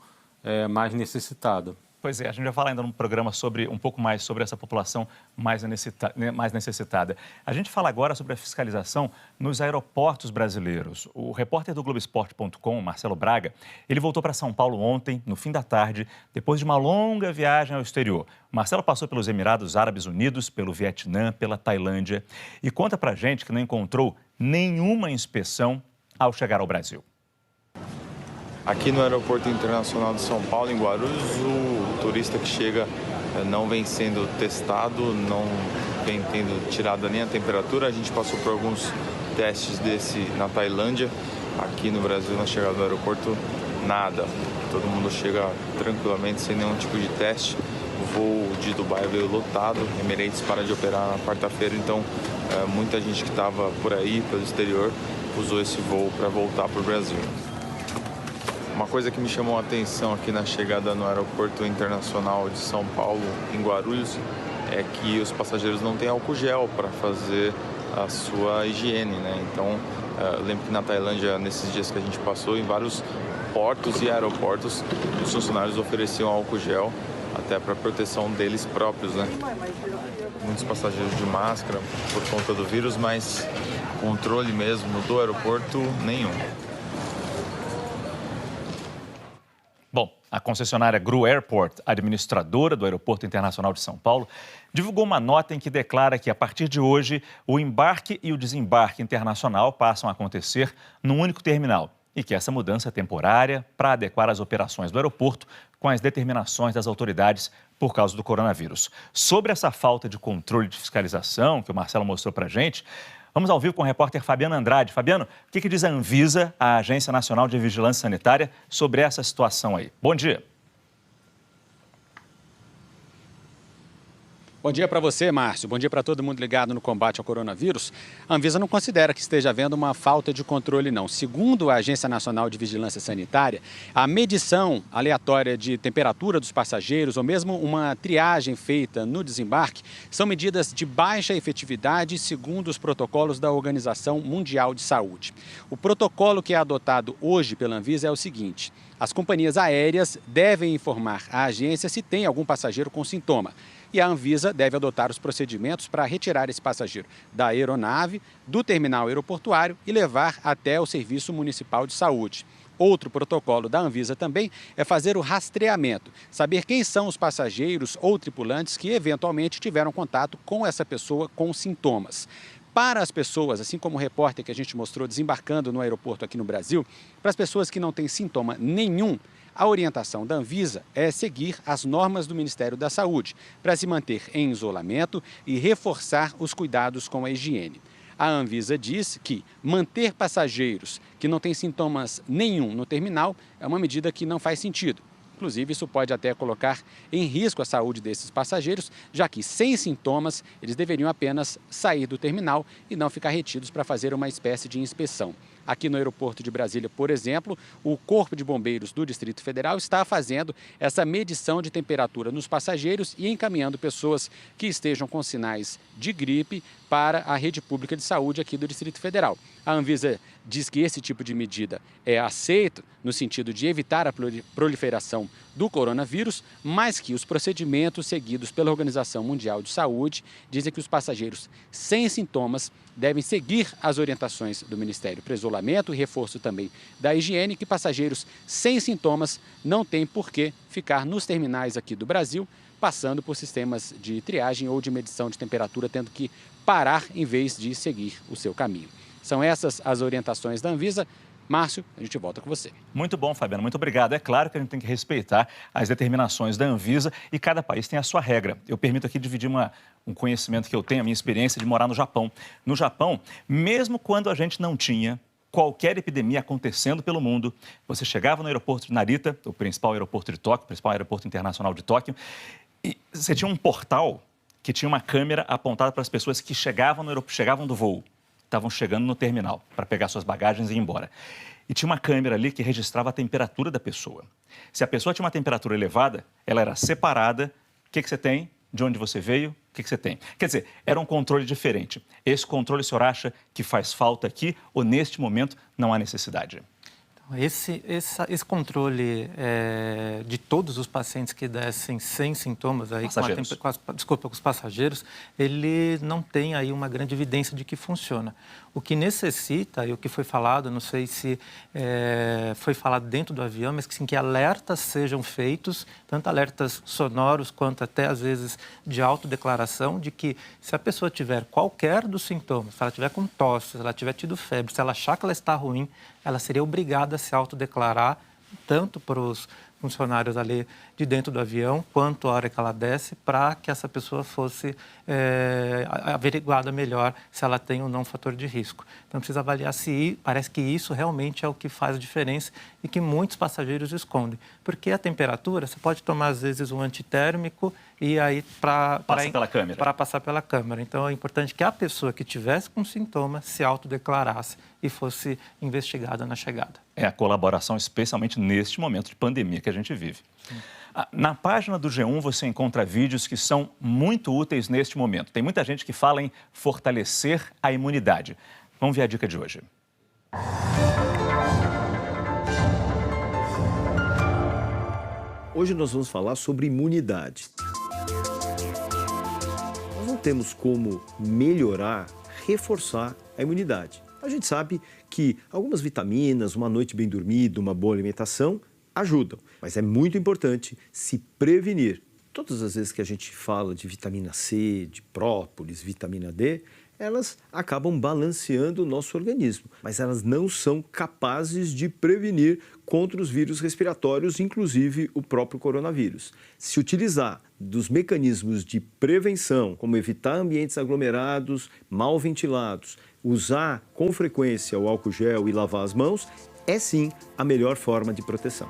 mais necessitada. Pois é, a gente vai falar ainda num programa um pouco mais sobre essa população mais necessitada. A gente fala agora sobre a fiscalização nos aeroportos brasileiros. O repórter do Globoesporte.com, Marcelo Braga, ele voltou para São Paulo ontem, no fim da tarde, depois de uma longa viagem ao exterior. O Marcelo passou pelos Emirados Árabes Unidos, pelo Vietnã, pela Tailândia e conta pra gente que não encontrou nenhuma inspeção ao chegar ao Brasil. Aqui no Aeroporto Internacional de São Paulo, em Guarulhos, o turista que chega não vem sendo testado, não vem tendo tirado nem a temperatura. A gente passou por alguns testes desse na Tailândia. Aqui no Brasil, na chegada do aeroporto, nada. Todo mundo chega tranquilamente, sem nenhum tipo de teste. O voo de Dubai veio lotado, Emirates para de operar na quarta-feira, então muita gente que estava por aí, pelo exterior, usou esse voo para voltar para o Brasil. Uma coisa que me chamou a atenção aqui na chegada no Aeroporto Internacional de São Paulo, em Guarulhos, é que os passageiros não têm álcool gel para fazer a sua higiene, né? Então, eu lembro que na Tailândia, nesses dias que a gente passou, em vários portos e aeroportos, os funcionários ofereciam álcool gel até para proteção deles próprios, né? Muitos passageiros de máscara por conta do vírus, mas controle mesmo do aeroporto, nenhum. Bom, a concessionária Gru Airport, administradora do Aeroporto Internacional de São Paulo, divulgou uma nota em que declara que, a partir de hoje, o embarque e o desembarque internacional passam a acontecer num único terminal e que essa mudança é temporária para adequar as operações do aeroporto com as determinações das autoridades por causa do coronavírus. Sobre essa falta de controle de fiscalização que o Marcelo mostrou para a gente, vamos ao vivo com o repórter Fabiano Andrade. Fabiano, o que diz a Anvisa, a Agência Nacional de Vigilância Sanitária, sobre essa situação aí? Bom dia. Bom dia para você, Márcio. Bom dia para todo mundo ligado no combate ao coronavírus. A Anvisa não considera que esteja havendo uma falta de controle, não. Segundo a Agência Nacional de Vigilância Sanitária, a medição aleatória de temperatura dos passageiros ou mesmo uma triagem feita no desembarque são medidas de baixa efetividade segundo os protocolos da Organização Mundial de Saúde. O protocolo que é adotado hoje pela Anvisa é o seguinte: as companhias aéreas devem informar a agência se tem algum passageiro com sintoma. E a Anvisa deve adotar os procedimentos para retirar esse passageiro da aeronave, do terminal aeroportuário e levar até o Serviço Municipal de Saúde. Outro protocolo da Anvisa também é fazer o rastreamento, saber quem são os passageiros ou tripulantes que eventualmente tiveram contato com essa pessoa com sintomas. Para as pessoas, assim como o repórter que a gente mostrou desembarcando no aeroporto aqui no Brasil, para as pessoas que não têm sintoma nenhum, a orientação da Anvisa é seguir as normas do Ministério da Saúde para se manter em isolamento e reforçar os cuidados com a higiene. A Anvisa diz que manter passageiros que não têm sintomas nenhum no terminal é uma medida que não faz sentido. Inclusive, isso pode até colocar em risco a saúde desses passageiros, já que, sem sintomas, eles deveriam apenas sair do terminal e não ficar retidos para fazer uma espécie de inspeção. Aqui no aeroporto de Brasília, por exemplo, o Corpo de Bombeiros do Distrito Federal está fazendo essa medição de temperatura nos passageiros e encaminhando pessoas que estejam com sinais de gripe para a rede pública de saúde aqui do Distrito Federal. A Anvisa diz que esse tipo de medida é aceito no sentido de evitar a proliferação do coronavírus, mas que os procedimentos seguidos pela Organização Mundial de Saúde dizem que os passageiros sem sintomas devem seguir as orientações do Ministério para isolamento e reforço também da higiene, que passageiros sem sintomas não têm por que ficar nos terminais aqui do Brasil, passando por sistemas de triagem ou de medição de temperatura, tendo que parar em vez de seguir o seu caminho. São essas as orientações da Anvisa. Márcio, a gente volta com você. Muito bom, Fabiano, muito obrigado. É claro que a gente tem que respeitar as determinações da Anvisa e cada país tem a sua regra. Eu permito aqui dividir um conhecimento que eu tenho, a minha experiência de morar no Japão. No Japão, mesmo quando a gente não tinha qualquer epidemia acontecendo pelo mundo, você chegava no aeroporto de Narita, o principal aeroporto de Tóquio, o principal aeroporto internacional de Tóquio, e você tinha um portal que tinha uma câmera apontada para as pessoas que chegavam do voo. Estavam chegando no terminal para pegar suas bagagens e ir embora. E tinha uma câmera ali que registrava a temperatura da pessoa. Se a pessoa tinha uma temperatura elevada, ela era separada. O que você tem? De onde você veio? O que você tem? Quer dizer, era um controle diferente. Esse controle o senhor acha que faz falta aqui ou neste momento não há necessidade? Esse controle de todos os pacientes que descem sem sintomas, aí, com os passageiros, ele não tem aí uma grande evidência de que funciona. O que necessita, e o que foi falado, não sei se foi falado dentro do avião, mas que, sim, que alertas sejam feitos, tanto alertas sonoros quanto até, às vezes, de autodeclaração, de que se a pessoa tiver qualquer dos sintomas, se ela tiver com tosse, se ela tiver tido febre, se ela achar que ela está ruim, ela seria obrigada a se autodeclarar, tanto para os funcionários ali de dentro do avião, quanto a hora que ela desce, para que essa pessoa fosse averiguada melhor se ela tem ou não fator de risco. Então, precisa avaliar se parece que isso realmente é o que faz a diferença e que muitos passageiros escondem. Porque a temperatura, você pode tomar, às vezes, um antitérmico e aí para passar pela câmera. Então, é importante que a pessoa que tivesse com sintomas se autodeclarasse e fosse investigada na chegada. É a colaboração, especialmente neste momento de pandemia que a gente vive. Na página do G1 você encontra vídeos que são muito úteis neste momento. Tem muita gente que fala em fortalecer a imunidade. Vamos ver a dica de hoje. Hoje nós vamos falar sobre imunidade. Nós não temos como melhorar, reforçar a imunidade. A gente sabe que algumas vitaminas, uma noite bem dormida, uma boa alimentação ajudam, mas é muito importante se prevenir. Todas as vezes que a gente fala de vitamina C, de própolis, vitamina D, elas acabam balanceando o nosso organismo, mas elas não são capazes de prevenir contra os vírus respiratórios, inclusive o próprio coronavírus. Se utilizar dos mecanismos de prevenção, como evitar ambientes aglomerados, mal ventilados, usar com frequência o álcool gel e lavar as mãos, é sim a melhor forma de proteção.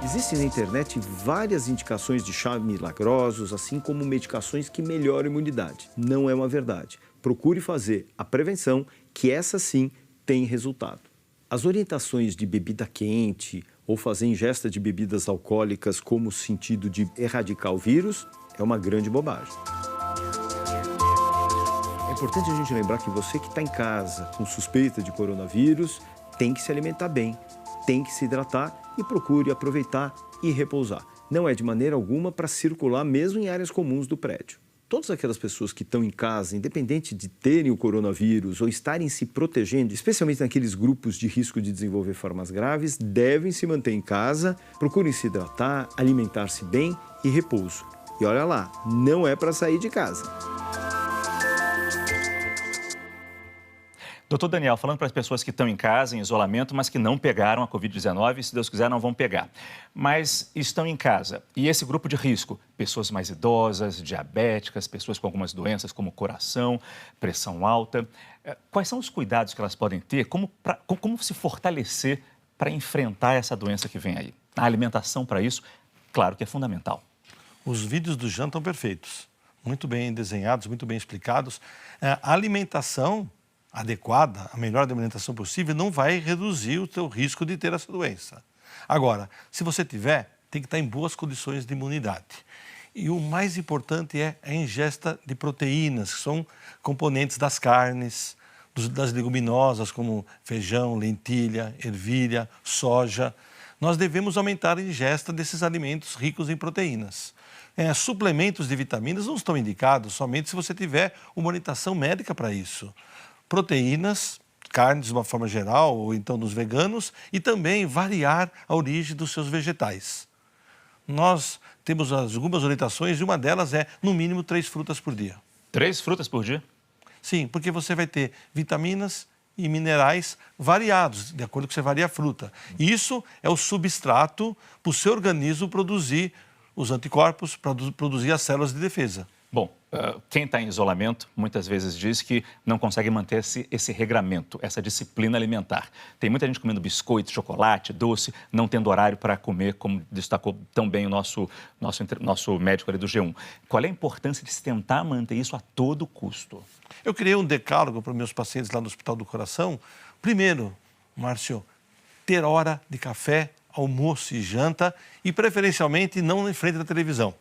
Existem na internet várias indicações de chá milagrosos, assim como medicações que melhoram a imunidade. Não é uma verdade. Procure fazer a prevenção, que essa sim tem resultado. As orientações de bebida quente ou fazer ingesta de bebidas alcoólicas como sentido de erradicar o vírus é uma grande bobagem. É importante a gente lembrar que você que está em casa com suspeita de coronavírus tem que se alimentar bem, tem que se hidratar e procure aproveitar e repousar. Não é de maneira alguma para circular mesmo em áreas comuns do prédio. Todas aquelas pessoas que estão em casa, independente de terem o coronavírus ou estarem se protegendo, especialmente naqueles grupos de risco de desenvolver formas graves, devem se manter em casa, procurem se hidratar, alimentar-se bem e repouso. E olha lá, não é para sair de casa. Doutor Daniel, falando para as pessoas que estão em casa, em isolamento, mas que não pegaram a Covid-19, se Deus quiser, não vão pegar. Mas estão em casa. E esse grupo de risco, pessoas mais idosas, diabéticas, pessoas com algumas doenças como coração, pressão alta, quais são os cuidados que elas podem ter? Como se fortalecer para enfrentar essa doença que vem aí? A alimentação para isso, claro que é fundamental. Os vídeos do Jean estão perfeitos, muito bem desenhados, muito bem explicados. A alimentação adequada, a melhor alimentação possível, não vai reduzir o teu risco de ter essa doença. Agora, se você tiver, tem que estar em boas condições de imunidade. E o mais importante é a ingesta de proteínas, que são componentes das carnes, das leguminosas como feijão, lentilha, ervilha, soja. Nós devemos aumentar a ingesta desses alimentos ricos em proteínas. Suplementos de vitaminas não estão indicados somente se você tiver uma orientação médica para isso. Proteínas, carnes de uma forma geral, ou então dos veganos, e também variar a origem dos seus vegetais. Nós temos algumas orientações e uma delas é, no mínimo, 3 frutas por dia. 3 frutas por dia? Sim, porque você vai ter vitaminas e minerais variados, de acordo com que você varia a fruta. E isso é o substrato para o seu organismo produzir os anticorpos, para produzir as células de defesa. Bom, quem está em isolamento muitas vezes diz que não consegue manter esse regramento, essa disciplina alimentar. Tem muita gente comendo biscoito, chocolate, doce, não tendo horário para comer, como destacou tão bem o nosso médico ali do G1. Qual é a importância de se tentar manter isso a todo custo? Eu criei um decálogo para meus pacientes lá no Hospital do Coração. Primeiro, Márcio, ter hora de café, almoço e janta e, preferencialmente, não em frente da televisão.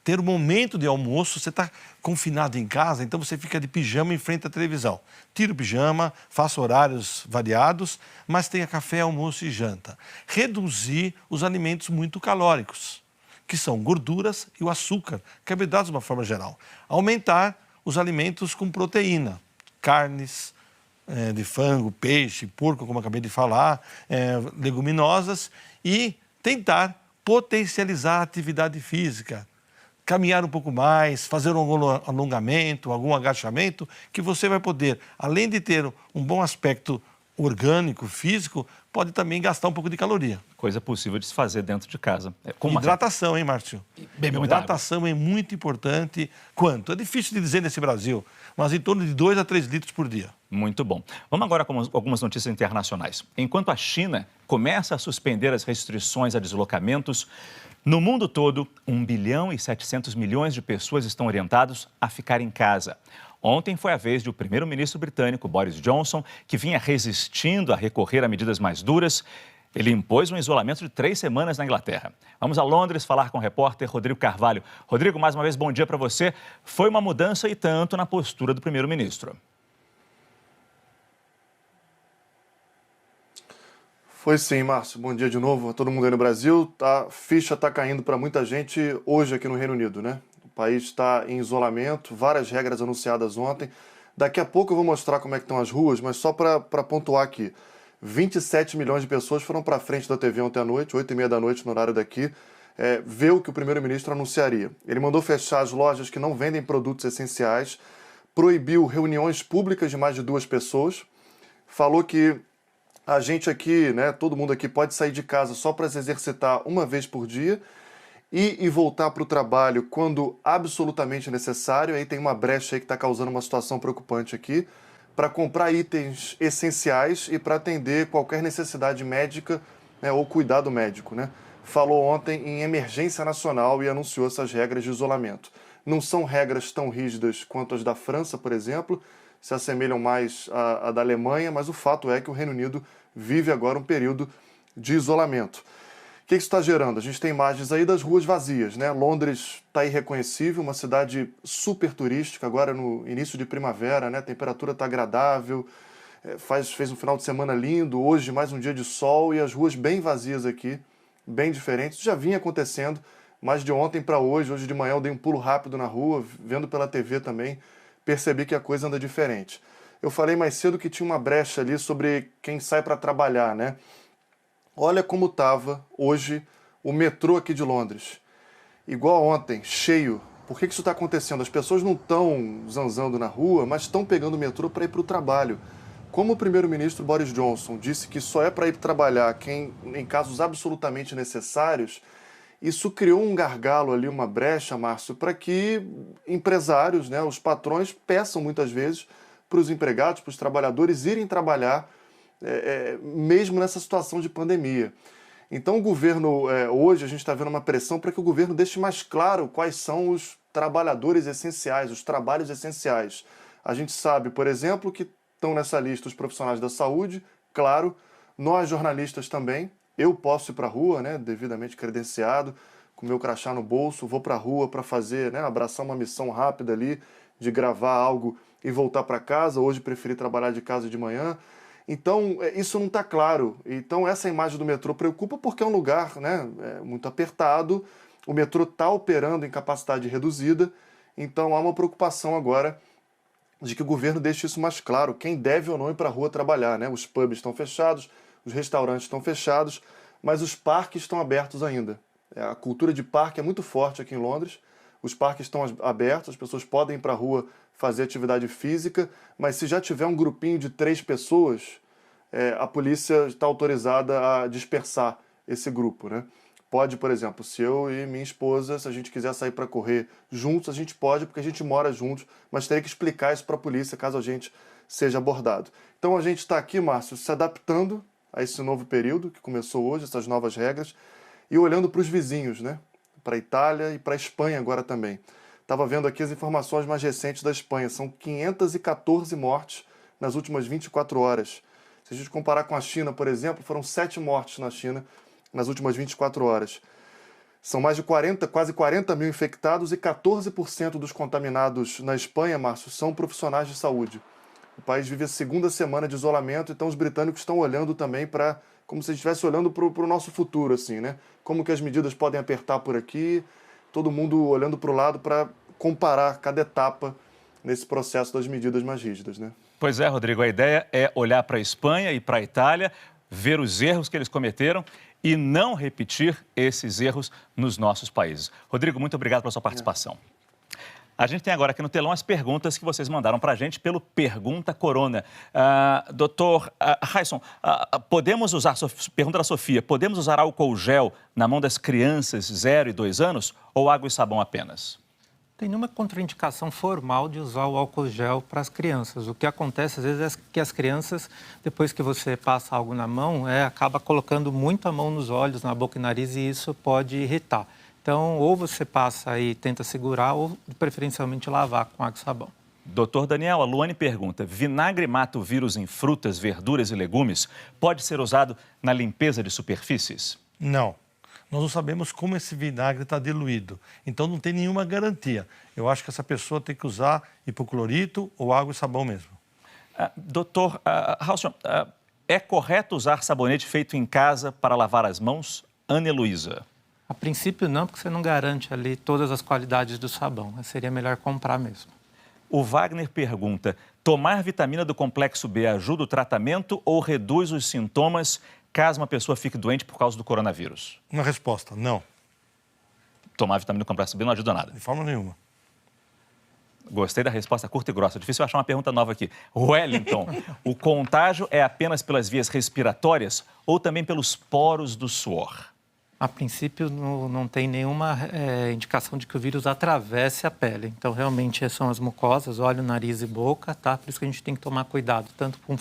Ter um momento de almoço, você está confinado em casa, então você fica de pijama em frente à televisão. Tira o pijama, faça horários variados, mas tenha café, almoço e janta. Reduzir os alimentos muito calóricos, que são gorduras e o açúcar, carboidratos de uma forma geral. Aumentar os alimentos com proteína, carnes de frango, peixe, porco, como eu acabei de falar, leguminosas, e tentar potencializar a atividade física. Caminhar um pouco mais, fazer um alongamento, algum agachamento, que você vai poder, além de ter um bom aspecto orgânico, físico, pode também gastar um pouco de caloria. Coisa possível de se fazer dentro de casa. Hidratação, hein, Márcio? Hidratação é muito importante. Quanto? É difícil de dizer nesse Brasil, mas em torno de 2 a 3 litros por dia. Muito bom. Vamos agora com algumas notícias internacionais. Enquanto a China começa a suspender as restrições a deslocamentos, no mundo todo, 1 bilhão e 700 milhões de pessoas estão orientados a ficar em casa. Ontem foi a vez do primeiro-ministro britânico, Boris Johnson, que vinha resistindo a recorrer a medidas mais duras. Ele impôs um isolamento de 3 semanas na Inglaterra. Vamos a Londres falar com o repórter Rodrigo Carvalho. Rodrigo, mais uma vez, bom dia para você. Foi uma mudança e tanto na postura do primeiro-ministro. Foi sim, Márcio. Bom dia de novo a todo mundo aí no Brasil. A ficha está caindo para muita gente hoje aqui no Reino Unido, né? O país está em isolamento, várias regras anunciadas ontem. Daqui a pouco eu vou mostrar como é que estão as ruas, mas só para pontuar aqui. 27 milhões de pessoas foram para a frente da TV ontem à noite, 8h30 da noite no horário daqui, ver o que o primeiro-ministro anunciaria. Ele mandou fechar as lojas que não vendem produtos essenciais, proibiu reuniões públicas de mais de 2 pessoas, falou que a gente aqui, né, todo mundo aqui pode sair de casa só para se exercitar uma vez por dia e voltar para o trabalho quando absolutamente necessário. Aí tem uma brecha aí que está causando uma situação preocupante aqui, para comprar itens essenciais e para atender qualquer necessidade médica, né, ou cuidado médico, né? Falou ontem em emergência nacional e anunciou essas regras de isolamento. Não são regras tão rígidas quanto as da França, por exemplo, se assemelham mais à da Alemanha, mas o fato é que o Reino Unido vive agora um período de isolamento. O que isso está gerando? A gente tem imagens aí das ruas vazias, né? Londres está irreconhecível, uma cidade super turística, agora no início de primavera, né? A temperatura está agradável, fez um final de semana lindo, hoje mais um dia de sol e as ruas bem vazias aqui, bem diferentes. Já vinha acontecendo, mas de ontem para hoje de manhã eu dei um pulo rápido na rua, vendo pela TV também, percebi que a coisa anda diferente. Eu falei mais cedo que tinha uma brecha ali sobre quem sai para trabalhar, né? Olha como estava hoje o metrô aqui de Londres. Igual ontem, cheio. Por que isso está acontecendo? As pessoas não estão zanzando na rua, mas estão pegando o metrô para ir para o trabalho. Como o primeiro-ministro Boris Johnson disse que só é para ir trabalhar quem, em casos absolutamente necessários, isso criou um gargalo ali, uma brecha, Márcio, para que empresários, né, os patrões, peçam muitas vezes para os empregados, para os trabalhadores irem trabalhar, mesmo nessa situação de pandemia. Então o governo, hoje a gente está vendo uma pressão para que o governo deixe mais claro quais são os trabalhadores essenciais, os trabalhos essenciais. A gente sabe, por exemplo, que estão nessa lista os profissionais da saúde, claro, nós jornalistas também. Eu posso ir para a rua, né, devidamente credenciado, com meu crachá no bolso, vou para a rua para fazer, né, abraçar uma missão rápida ali, de gravar algo e voltar para casa, hoje preferi trabalhar de casa de manhã. Então, isso não está claro. Então, essa imagem do metrô preocupa porque é um lugar, né, muito apertado, o metrô está operando em capacidade reduzida, então há uma preocupação agora de que o governo deixe isso mais claro, quem deve ou não ir para a rua trabalhar, né? Os pubs estão fechados, os restaurantes estão fechados, mas os parques estão abertos ainda. A cultura de parque é muito forte aqui em Londres, os parques estão abertos, as pessoas podem ir para a rua fazer atividade física, mas se já tiver um grupinho de 3 pessoas, a polícia está autorizada a dispersar esse grupo, né? Pode, por exemplo, se eu e minha esposa, se a gente quiser sair para correr juntos, a gente pode, porque a gente mora juntos, mas teria que explicar isso para a polícia caso a gente seja abordado. Então a gente está aqui, Márcio, se adaptando a esse novo período que começou hoje, essas novas regras, e olhando para os vizinhos, né? Para a Itália e para a Espanha agora também. Estava vendo aqui as informações mais recentes da Espanha. São 514 mortes nas últimas 24 horas. Se a gente comparar com a China, por exemplo, foram 7 mortes na China nas últimas 24 horas. São mais de quase 40 mil infectados e 14% dos contaminados na Espanha, Márcio, são profissionais de saúde. O país vive a segunda semana de isolamento, então os britânicos estão olhando também para, como se estivesse olhando para o nosso futuro, assim, né? Como que as medidas podem apertar por aqui, todo mundo olhando para o lado para comparar cada etapa nesse processo das medidas mais rígidas, né? Pois é, Rodrigo, a ideia é olhar para a Espanha e para a Itália, ver os erros que eles cometeram e não repetir esses erros nos nossos países. Rodrigo, muito obrigado pela sua participação. A gente tem agora aqui no telão as perguntas que vocês mandaram para a gente pelo Pergunta Corona. Doutor Raison, podemos usar, pergunta da Sofia, podemos usar álcool gel na mão das crianças 0 e 2 anos ou água e sabão apenas? Tem nenhuma contraindicação formal de usar o álcool gel para as crianças. O que acontece, às vezes, é que as crianças, depois que você passa algo na mão, acaba colocando muito a mão nos olhos, na boca e nariz, e isso pode irritar. Então, ou você passa e tenta segurar, ou preferencialmente lavar com água e sabão. Doutor Daniel, a Luane pergunta, vinagre mata o vírus em frutas, verduras e legumes? Pode ser usado na limpeza de superfícies? Não. Nós não sabemos como esse vinagre está diluído, então não tem nenhuma garantia. Eu acho que essa pessoa tem que usar hipoclorito ou água e sabão mesmo. Doutor Halcyon, é correto usar sabonete feito em casa para lavar as mãos? Ana Heloísa. A princípio não, porque você não garante ali todas as qualidades do sabão. Seria melhor comprar mesmo. O Wagner pergunta, tomar vitamina do complexo B ajuda o tratamento ou reduz os sintomas caso uma pessoa fique doente por causa do coronavírus? Uma resposta, não. Tomar vitamina do complexo B não ajuda nada? De forma nenhuma. Gostei da resposta curta e grossa. Difícil achar uma pergunta nova aqui. Wellington, o contágio é apenas pelas vias respiratórias ou também pelos poros do suor? A princípio, não tem nenhuma indicação de que o vírus atravesse a pele. Então, realmente, são as mucosas, olho, nariz e boca, tá? Por isso que a gente tem que tomar cuidado, tanto com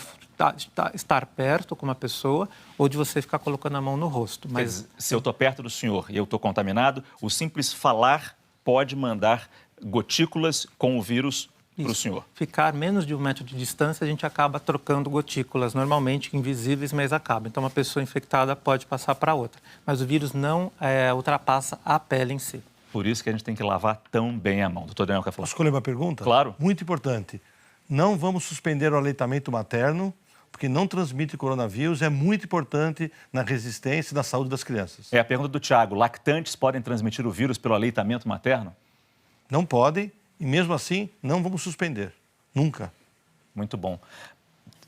estar perto com uma pessoa ou de você ficar colocando a mão no rosto. Mas se eu estou perto do senhor e eu estou contaminado, o simples falar pode mandar gotículas com o vírus para o senhor. Ficar menos de 1 metro de distância, a gente acaba trocando gotículas, normalmente invisíveis, mas acaba. Então, uma pessoa infectada pode passar para outra. Mas o vírus não ultrapassa a pele em si. Por isso que a gente tem que lavar tão bem a mão. Doutor Daniel, quer falar? Posso escolher uma pergunta? Claro. Muito importante. Não vamos suspender o aleitamento materno, porque não transmite coronavírus. É muito importante na resistência e na saúde das crianças. É a pergunta do Tiago. Lactantes podem transmitir o vírus pelo aleitamento materno? Não podem. E mesmo assim, não vamos suspender. Nunca. Muito bom.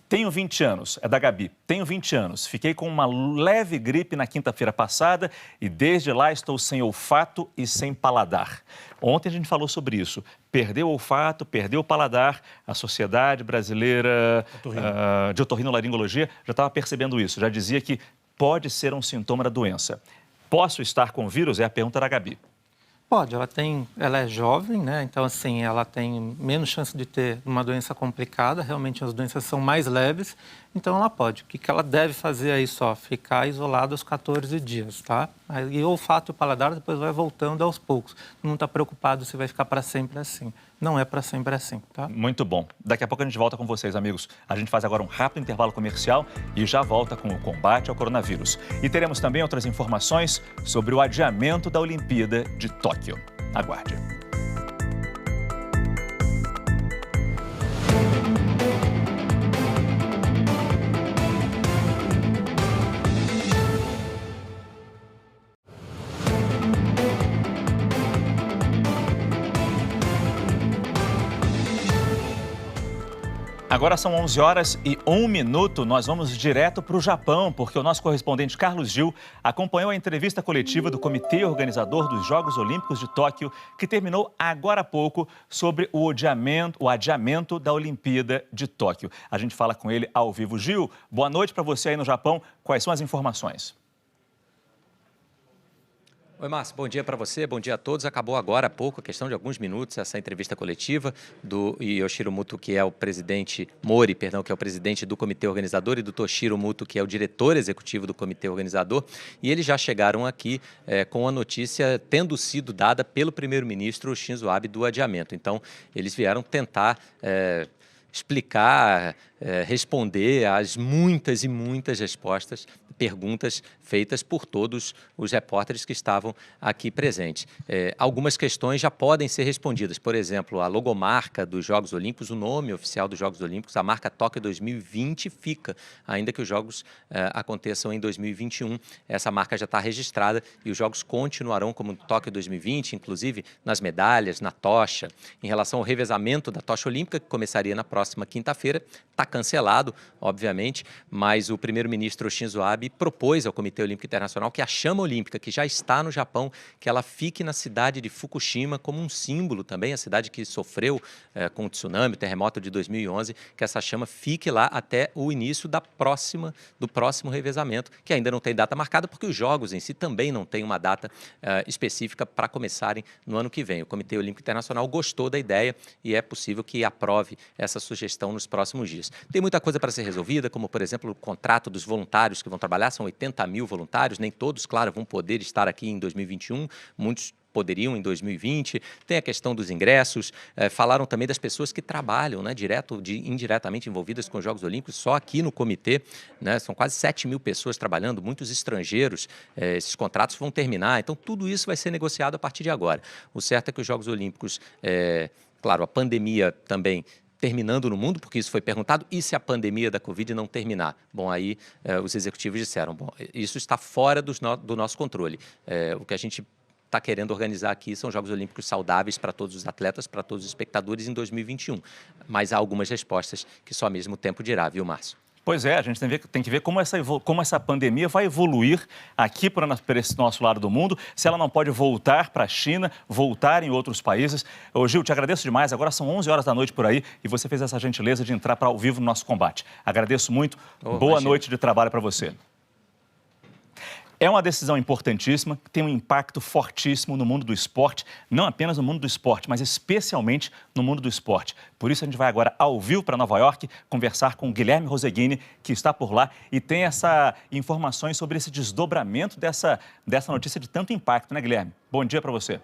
Tenho 20 anos, é da Gabi. Tenho 20 anos, fiquei com uma leve gripe na quinta-feira passada e desde lá estou sem olfato e sem paladar. Ontem a gente falou sobre isso. Perdeu o olfato, perdeu o paladar. A Sociedade Brasileira de Otorrinolaringologia já estava percebendo isso. Já dizia que pode ser um sintoma da doença. Posso estar com vírus? É a pergunta da Gabi. Pode, ela é jovem, né? Então, assim, ela tem menos chance de ter uma doença complicada, realmente as doenças são mais leves, então ela pode. O que ela deve fazer aí só? Ficar isolada aos 14 dias, tá? E o olfato e o paladar depois vai voltando aos poucos. Não está preocupado se vai ficar para sempre assim. Não é para sempre assim, tá? Muito bom. Daqui a pouco a gente volta com vocês, amigos. A gente faz agora um rápido intervalo comercial e já volta com o combate ao coronavírus. E teremos também outras informações sobre o adiamento da Olimpíada de Tóquio. Aguarde. Agora são 11h01. Nós vamos direto para o Japão, porque o nosso correspondente Carlos Gil acompanhou a entrevista coletiva do Comitê Organizador dos Jogos Olímpicos de Tóquio, que terminou agora há pouco, sobre o adiamento da Olimpíada de Tóquio. A gente fala com ele ao vivo. Gil, boa noite para você aí no Japão. Quais são as informações? Oi, Márcio, bom dia para você, bom dia a todos. Acabou agora há pouco, questão de alguns minutos, essa entrevista coletiva do Yoshiro Muto, que é o presidente, Mori, perdão, que é o presidente do comitê organizador, e do Toshiro Muto, que é o diretor executivo do comitê organizador. E eles já chegaram aqui com a notícia tendo sido dada pelo primeiro-ministro Shinzo Abe do adiamento. Então, eles vieram tentar explicar, responder às muitas e muitas perguntas feitas por todos os repórteres que estavam aqui presentes. Algumas questões já podem ser respondidas. Por exemplo, a logomarca dos Jogos Olímpicos, o nome oficial dos Jogos Olímpicos, a marca Tóquio 2020 fica, ainda que os Jogos aconteçam em 2021. Essa marca já está registrada e os Jogos continuarão como Tóquio 2020, inclusive nas medalhas, na tocha. Em relação ao revezamento da tocha olímpica, que começaria na próxima quinta-feira, está cancelado, obviamente, mas o primeiro-ministro Shinzo Abe propôs ao Comitê Olímpico Internacional que a chama olímpica, que já está no Japão, que ela fique na cidade de Fukushima como um símbolo também, a cidade que sofreu com o tsunami, o terremoto de 2011, que essa chama fique lá até o início do próximo revezamento, que ainda não tem data marcada, porque os Jogos em si também não têm uma data específica para começarem no ano que vem. O Comitê Olímpico Internacional gostou da ideia e é possível que aprove essa sugestão nos próximos dias. Tem muita coisa para ser resolvida, como, por exemplo, o contrato dos voluntários que vão trabalhar, são 80 mil voluntários, nem todos, claro, vão poder estar aqui em 2021, muitos poderiam em 2020, tem a questão dos ingressos, falaram também das pessoas que trabalham, né, indiretamente envolvidas com os Jogos Olímpicos, só aqui no comitê, né, são quase 7 mil pessoas trabalhando, muitos estrangeiros, esses contratos vão terminar, então tudo isso vai ser negociado a partir de agora. O certo é que os Jogos Olímpicos, claro, a pandemia também terminando no mundo, porque isso foi perguntado, e se a pandemia da Covid não terminar? Bom, aí os executivos disseram, bom, isso está fora do nosso controle. O que a gente está querendo organizar aqui são Jogos Olímpicos saudáveis para todos os atletas, para todos os espectadores em 2021. Mas há algumas respostas que só mesmo o tempo dirá, viu, Márcio? Pois é, a gente tem que ver como essa pandemia vai evoluir aqui para esse nosso lado do mundo, se ela não pode voltar para a China, voltar em outros países. Ô, Gil, te agradeço demais, agora são 11 horas da noite por aí e você fez essa gentileza de entrar para ao vivo no nosso combate. Agradeço muito, boa noite de trabalho para você. É uma decisão importantíssima, que tem um impacto fortíssimo no mundo do esporte, não apenas no mundo do esporte, mas especialmente no mundo do esporte. Por isso a gente vai agora ao vivo para Nova York conversar com o Guilherme Roseguini, que está por lá e tem informações sobre esse desdobramento dessa notícia de tanto impacto, né, Guilherme? Bom dia para você.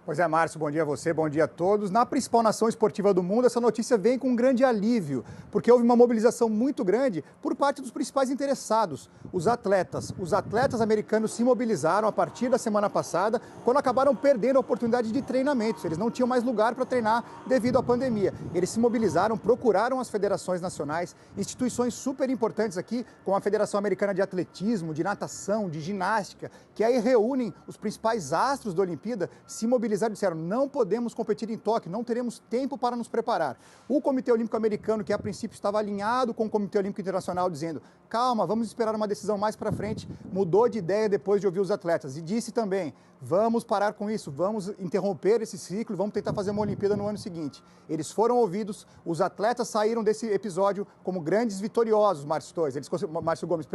Pois é, Márcio, bom dia a você, bom dia a todos. Na principal nação esportiva do mundo, essa notícia vem com um grande alívio, porque houve uma mobilização muito grande por parte dos principais interessados, os atletas. Os atletas americanos se mobilizaram a partir da semana passada, quando acabaram perdendo a oportunidade de treinamentos. Eles não tinham mais lugar para treinar devido à pandemia. Eles se mobilizaram, procuraram as federações nacionais, instituições super importantes aqui, como a Federação Americana de Atletismo, de Natação, de Ginástica, que aí reúnem os principais astros da Olimpíada, se mobilizaram e disseram, não podemos competir em Tóquio, não teremos tempo para nos preparar. O Comitê Olímpico Americano, que a princípio estava alinhado com o Comitê Olímpico Internacional, dizendo, calma, vamos esperar uma decisão mais para frente, mudou de ideia depois de ouvir os atletas e disse também, vamos parar com isso, vamos interromper esse ciclo, vamos tentar fazer uma Olimpíada no ano seguinte. Eles foram ouvidos, os atletas saíram desse episódio como grandes vitoriosos, Márcio Gomes,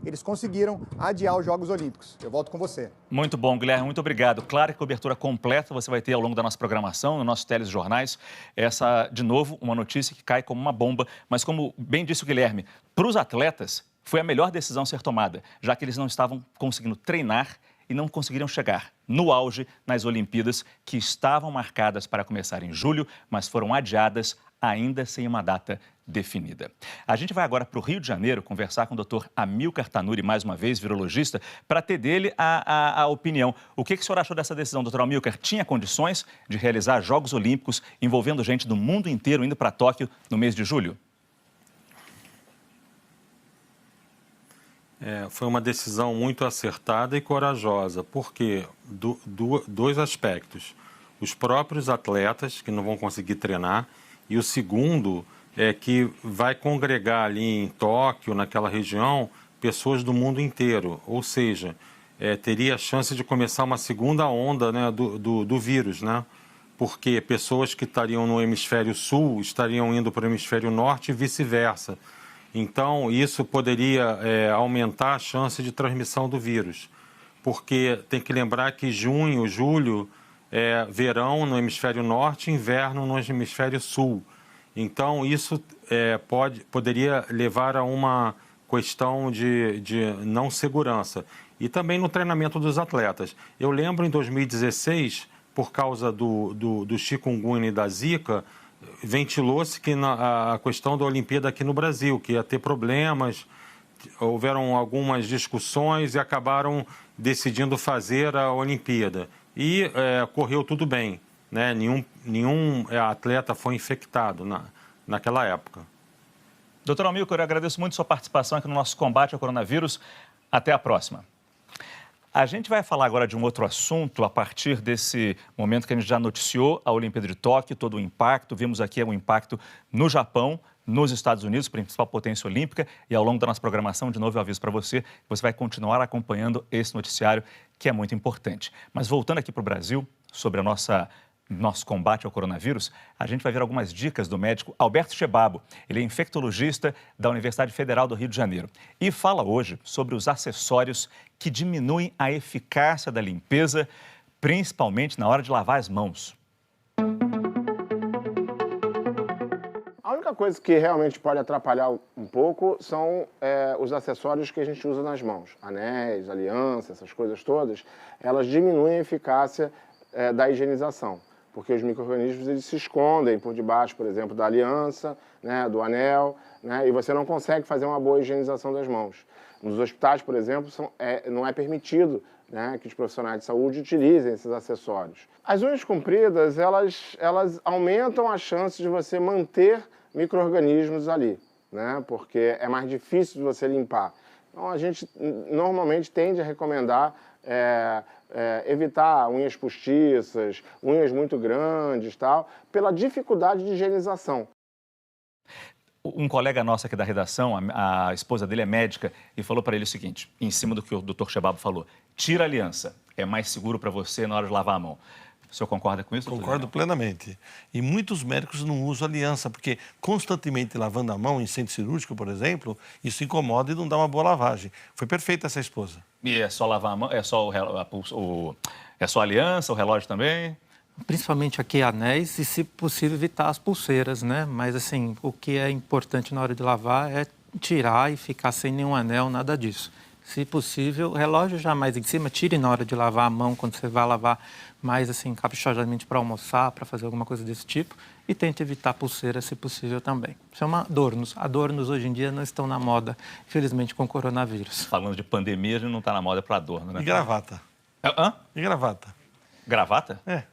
eles conseguiram adiar os Jogos Olímpicos. Eu volto com você. Muito bom, Guilherme, muito obrigado. Claro que cobertura completa você vai ter ao longo da nossa programação, nos nossos telejornais. Essa, de novo, uma notícia que cai como uma bomba, mas como bem disse o Guilherme, para os atletas foi a melhor decisão a ser tomada, já que eles não estavam conseguindo treinar e não conseguiram chegar no auge nas Olimpíadas, que estavam marcadas para começar em julho, mas foram adiadas ainda sem uma data definida. A gente vai agora para o Rio de Janeiro conversar com o Dr. Amilcar Tanuri, mais uma vez, virologista, para ter dele a opinião. O que o senhor achou dessa decisão, Dr. Amilcar? Tinha condições de realizar Jogos Olímpicos envolvendo gente do mundo inteiro indo para Tóquio no mês de julho? Foi uma decisão muito acertada e corajosa, porque dois aspectos. os próprios atletas que não vão conseguir treinar, e o segundo é que vai congregar ali em Tóquio, naquela região, pessoas do mundo inteiro, ou seja, teria a chance de começar uma segunda onda, né, do vírus, né? Porque pessoas que estariam no hemisfério sul estariam indo para o hemisfério norte e vice-versa. Então, isso poderia aumentar a chance de transmissão do vírus. Porque tem que lembrar que junho, julho é verão no hemisfério norte e inverno no hemisfério sul. Então, isso poderia levar a uma questão de não segurança. E também no treinamento dos atletas. Eu lembro em 2016, por causa do chikungunya e da Zika, ventilou-se que a questão da Olimpíada aqui no Brasil, que ia ter problemas, houveram algumas discussões e acabaram decidindo fazer a Olimpíada. E correu tudo bem, né? Nenhum atleta foi infectado naquela época. Doutor Amilcar, eu agradeço muito sua participação aqui no nosso combate ao coronavírus. Até a próxima. A gente vai falar agora de um outro assunto a partir desse momento que a gente já noticiou a Olimpíada de Tóquio, todo o impacto. Vimos aqui um impacto no Japão, nos Estados Unidos, principal potência olímpica. E ao longo da nossa programação, de novo eu aviso para você, você vai continuar acompanhando esse noticiário que é muito importante. Mas voltando aqui para o Brasil, sobre nosso combate ao coronavírus, a gente vai ver algumas dicas do médico Alberto Chebabo. Ele é infectologista da Universidade Federal do Rio de Janeiro e fala hoje sobre os acessórios que diminuem a eficácia da limpeza, principalmente na hora de lavar as mãos. A única coisa que realmente pode atrapalhar um pouco são os acessórios que a gente usa nas mãos. Anéis, alianças, essas coisas todas, elas diminuem a eficácia da higienização. Porque os micro-organismos eles se escondem por debaixo, por exemplo, da aliança, né, do anel, né, e você não consegue fazer uma boa higienização das mãos. Nos hospitais, por exemplo, não é permitido, né, que os profissionais de saúde utilizem esses acessórios. As unhas compridas, elas aumentam a chance de você manter micro-organismos ali, né, porque é mais difícil de você limpar. Então, a gente normalmente tende a recomendar evitar unhas postiças, unhas muito grandes, tal, pela dificuldade de higienização. Um colega nosso aqui da redação, a esposa dele é médica, e falou para ele o seguinte, em cima do que o doutor Chebabo falou: tira a aliança, é mais seguro para você na hora de lavar a mão. O senhor concorda com isso? Concordo plenamente. E muitos médicos não usam aliança, porque constantemente lavando a mão em centro cirúrgico, por exemplo, isso incomoda e não dá uma boa lavagem. Foi perfeita essa esposa. E é só lavar a mão? É só é só a aliança, o relógio também? Principalmente aqui anéis e, se possível, evitar as pulseiras, né? Mas, assim, o que é importante na hora de lavar é tirar e ficar sem nenhum anel, nada disso. Se possível, o relógio já mais em cima, tire na hora de lavar a mão, quando você vai lavar mais, assim, caprichosamente para almoçar, para fazer alguma coisa desse tipo. E tente evitar pulseira, se possível, também. Chama adornos. Adornos, hoje em dia, não estão na moda, infelizmente, com o coronavírus. Falando de pandemia, a gente não está na moda para adorno, né? E gravata. Hã? E gravata. Gravata? É.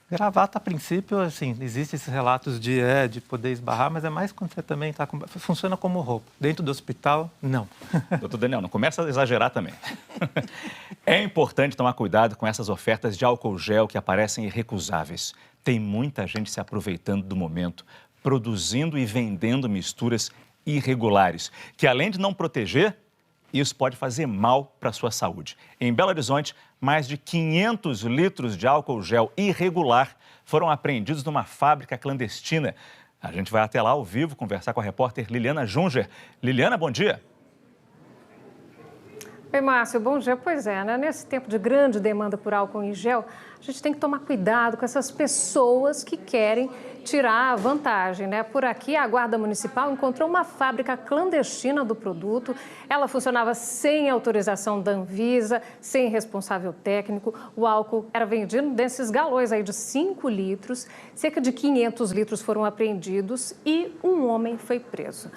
Gravata, a princípio, assim, existem esses relatos de poder esbarrar, mas é mais quando você também está com... Funciona como roupa. Dentro do hospital, não. Doutor Daniel, não começa a exagerar também. É importante tomar cuidado com essas ofertas de álcool gel que aparecem irrecusáveis. Tem muita gente se aproveitando do momento, produzindo e vendendo misturas irregulares, que além de não proteger, isso pode fazer mal para a sua saúde. Em Belo Horizonte, mais de 500 litros de álcool gel irregular foram apreendidos numa fábrica clandestina. A gente vai até lá ao vivo conversar com a repórter Liliana Junger. Liliana, bom dia. Oi, Márcio, bom dia. Pois é, né? Nesse tempo de grande demanda por álcool em gel, a gente tem que tomar cuidado com essas pessoas que querem tirar a vantagem, né? Por aqui, a Guarda Municipal encontrou uma fábrica clandestina do produto. Ela funcionava sem autorização da Anvisa, sem responsável técnico. O álcool era vendido desses galões aí de 5 litros. Cerca de 500 litros foram apreendidos e um homem foi preso.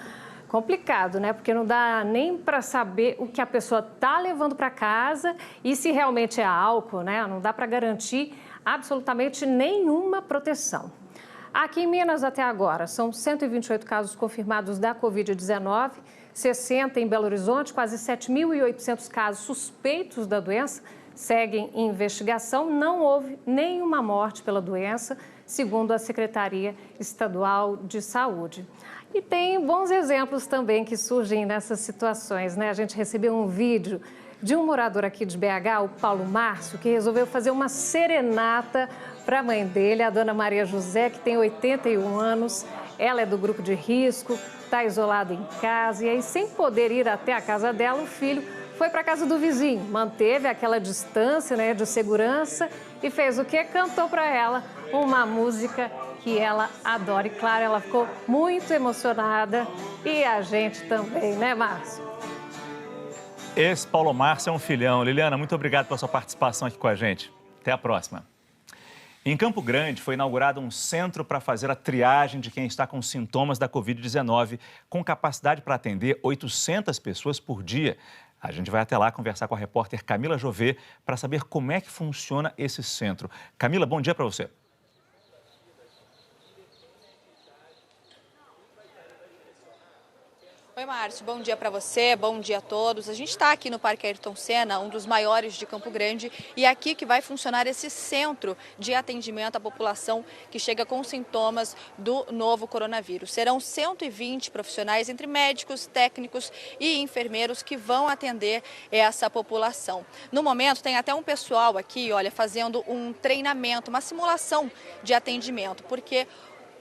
Complicado, né? Porque não dá nem para saber o que a pessoa está levando para casa e se realmente é álcool, né? Não dá para garantir absolutamente nenhuma proteção. Aqui em Minas, até agora, são 128 casos confirmados da Covid-19, 60 em Belo Horizonte, quase 7.800 casos suspeitos da doença, seguem em investigação. Não houve nenhuma morte pela doença, segundo a Secretaria Estadual de Saúde. E tem bons exemplos também que surgem nessas situações, né? A gente recebeu um vídeo de um morador aqui de BH, o Paulo Márcio, que resolveu fazer uma serenata para a mãe dele, a dona Maria José, que tem 81 anos. Ela é do grupo de risco, está isolada em casa. E aí, sem poder ir até a casa dela, o filho foi para a casa do vizinho, manteve aquela distância, né, de segurança e fez o quê? Cantou para ela uma música que ela adora. E, claro, ela ficou muito emocionada e a gente também, né, Márcio? Esse Paulo Márcio é um filhão. Liliana, muito obrigado pela sua participação aqui com a gente. Até a próxima. Em Campo Grande, foi inaugurado um centro para fazer a triagem de quem está com sintomas da Covid-19, com capacidade para atender 800 pessoas por dia. A gente vai até lá conversar com a repórter Camila Jové para saber como é que funciona esse centro. Camila, bom dia para você. Oi, Márcio. Bom dia para você, bom dia a todos. A gente está aqui no Parque Ayrton Senna, um dos maiores de Campo Grande, e é aqui que vai funcionar esse centro de atendimento à população que chega com sintomas do novo coronavírus. Serão 120 profissionais, entre médicos, técnicos e enfermeiros, que vão atender essa população. No momento, tem até um pessoal aqui, olha, fazendo um treinamento, uma simulação de atendimento, porque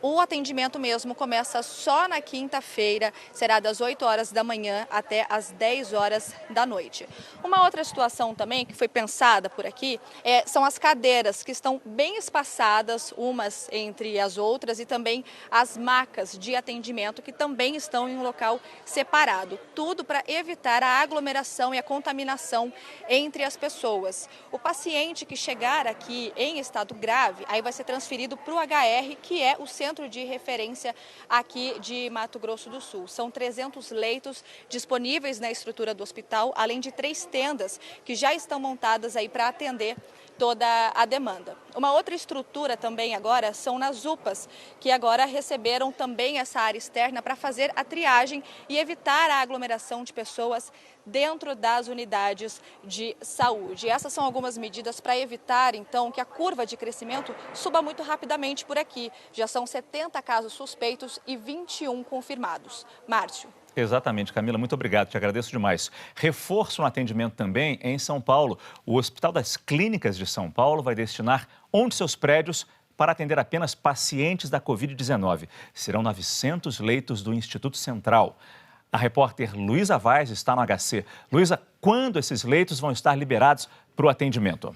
o atendimento mesmo começa só na quinta-feira, será das 8 horas da manhã até as 10 horas da noite. Uma outra situação também que foi pensada por aqui são as cadeiras, que estão bem espaçadas umas entre as outras, e também as macas de atendimento, que também estão em um local separado. Tudo para evitar a aglomeração e a contaminação entre as pessoas. O paciente que chegar aqui em estado grave, aí vai ser transferido para o HR, que é o centro de referência aqui de Mato Grosso do Sul. São 300 leitos disponíveis na estrutura do hospital, além de 3 tendas que já estão montadas aí para atender toda a demanda. Uma outra estrutura também agora são nas UPAs, que agora receberam também essa área externa para fazer a triagem e evitar a aglomeração de pessoas dentro das unidades de saúde. Essas são algumas medidas para evitar, então, que a curva de crescimento suba muito rapidamente por aqui. Já são 70 casos suspeitos e 21 confirmados. Márcio. Exatamente, Camila, muito obrigado, te agradeço demais. Reforço no atendimento também em São Paulo. O Hospital das Clínicas de São Paulo vai destinar um de seus prédios para atender apenas pacientes da Covid-19. Serão 900 leitos do Instituto Central. A repórter Luísa Vaz está no HC. Luísa, quando esses leitos vão estar liberados para o atendimento?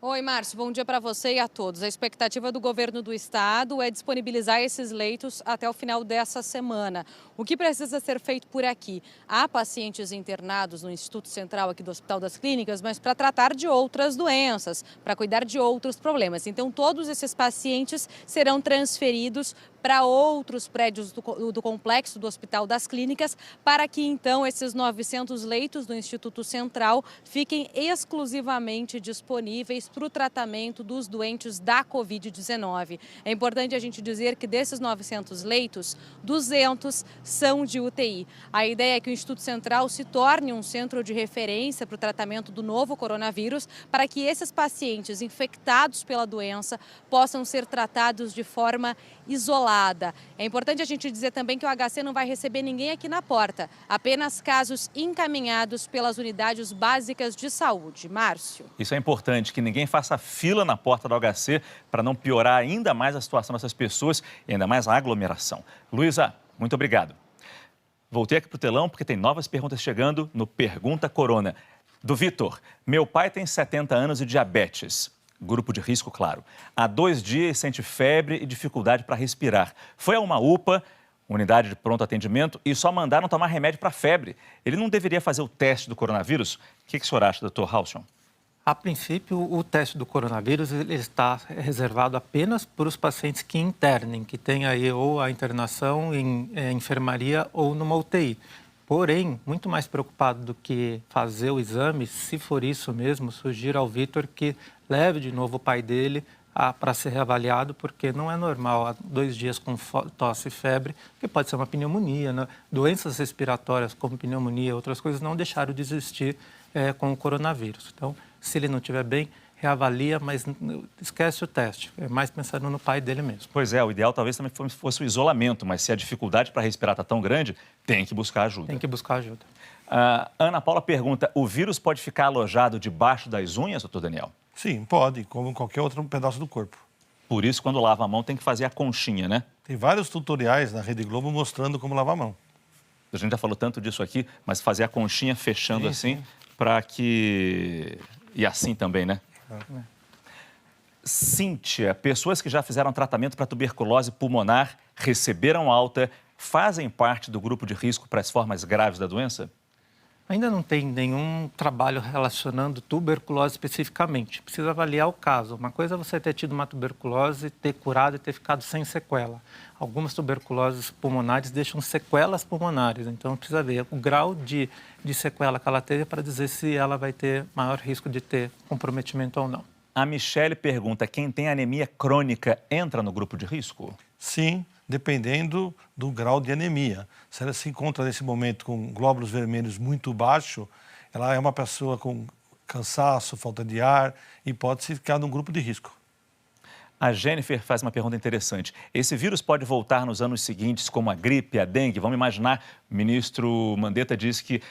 Oi, Márcio, bom dia para você e a todos. A expectativa do governo do estado é disponibilizar esses leitos até o final dessa semana. O que precisa ser feito por aqui? Há pacientes internados no Instituto Central aqui do Hospital das Clínicas, mas para tratar de outras doenças, para cuidar de outros problemas. Então, todos esses pacientes serão transferidos para outros prédios do complexo do Hospital das Clínicas, para que, então, esses 900 leitos do Instituto Central fiquem exclusivamente disponíveis para o tratamento dos doentes da Covid-19. É importante a gente dizer que desses 900 leitos, 200 são de UTI. A ideia é que o Instituto Central se torne um centro de referência para o tratamento do novo coronavírus, para que esses pacientes infectados pela doença possam ser tratados de forma isolada. É importante a gente dizer também que o HC não vai receber ninguém aqui na porta, apenas casos encaminhados pelas unidades básicas de saúde. Márcio. Isso é importante, que ninguém faça fila na porta do HC para não piorar ainda mais a situação dessas pessoas e ainda mais a aglomeração. Luísa, muito obrigado. Voltei aqui para o telão porque tem novas perguntas chegando no Pergunta Corona. Do Vitor, meu pai tem 70 anos e diabetes. Grupo de risco, claro. Há 2 dias sente febre e dificuldade para respirar. Foi a uma UPA, unidade de pronto atendimento, e só mandaram tomar remédio para febre. Ele não deveria fazer o teste do coronavírus? O que o senhor acha, doutor Halcyon? A princípio, o teste do coronavírus ele está reservado apenas para os pacientes que internem, que têm aí ou a internação em enfermaria ou numa UTI. Porém, muito mais preocupado do que fazer o exame, se for isso mesmo, sugiro ao Vitor que leve de novo o pai dele para ser reavaliado, porque não é normal há 2 dias com tosse e febre, que pode ser uma pneumonia, né? Doenças respiratórias como pneumonia, outras coisas não deixaram de existir com o coronavírus. Então, se ele não estiver bem, reavalia, mas esquece o teste. É mais pensando no pai dele mesmo. Pois é, o ideal talvez também fosse o isolamento, mas se a dificuldade para respirar está tão grande, tem que buscar ajuda. Tem que buscar ajuda. Ana Paula pergunta, o vírus pode ficar alojado debaixo das unhas, doutor Daniel? Sim, pode, como qualquer outro pedaço do corpo. Por isso, quando lava a mão, tem que fazer a conchinha, né? Tem vários tutoriais na Rede Globo mostrando como lavar a mão. A gente já falou tanto disso aqui, mas fazer a conchinha fechando assim, para que... E assim também, né? Cíntia, pessoas que já fizeram tratamento para tuberculose pulmonar, receberam alta, fazem parte do grupo de risco para as formas graves da doença? Ainda não tem nenhum trabalho relacionando tuberculose especificamente. Precisa avaliar o caso. Uma coisa é você ter tido uma tuberculose, ter curado e ter ficado sem sequela. Algumas tuberculoses pulmonares deixam sequelas pulmonares, então precisa ver o grau de sequela que ela teve para dizer se ela vai ter maior risco de ter comprometimento ou não. A Michele pergunta, quem tem anemia crônica entra no grupo de risco? Sim, dependendo do grau de anemia. Se ela se encontra nesse momento com glóbulos vermelhos muito baixo, ela é uma pessoa com cansaço, falta de ar e pode ficar num grupo de risco. A Jennifer faz uma pergunta interessante. Esse vírus pode voltar nos anos seguintes, como a gripe, a dengue? Vamos imaginar, o ministro Mandetta disse que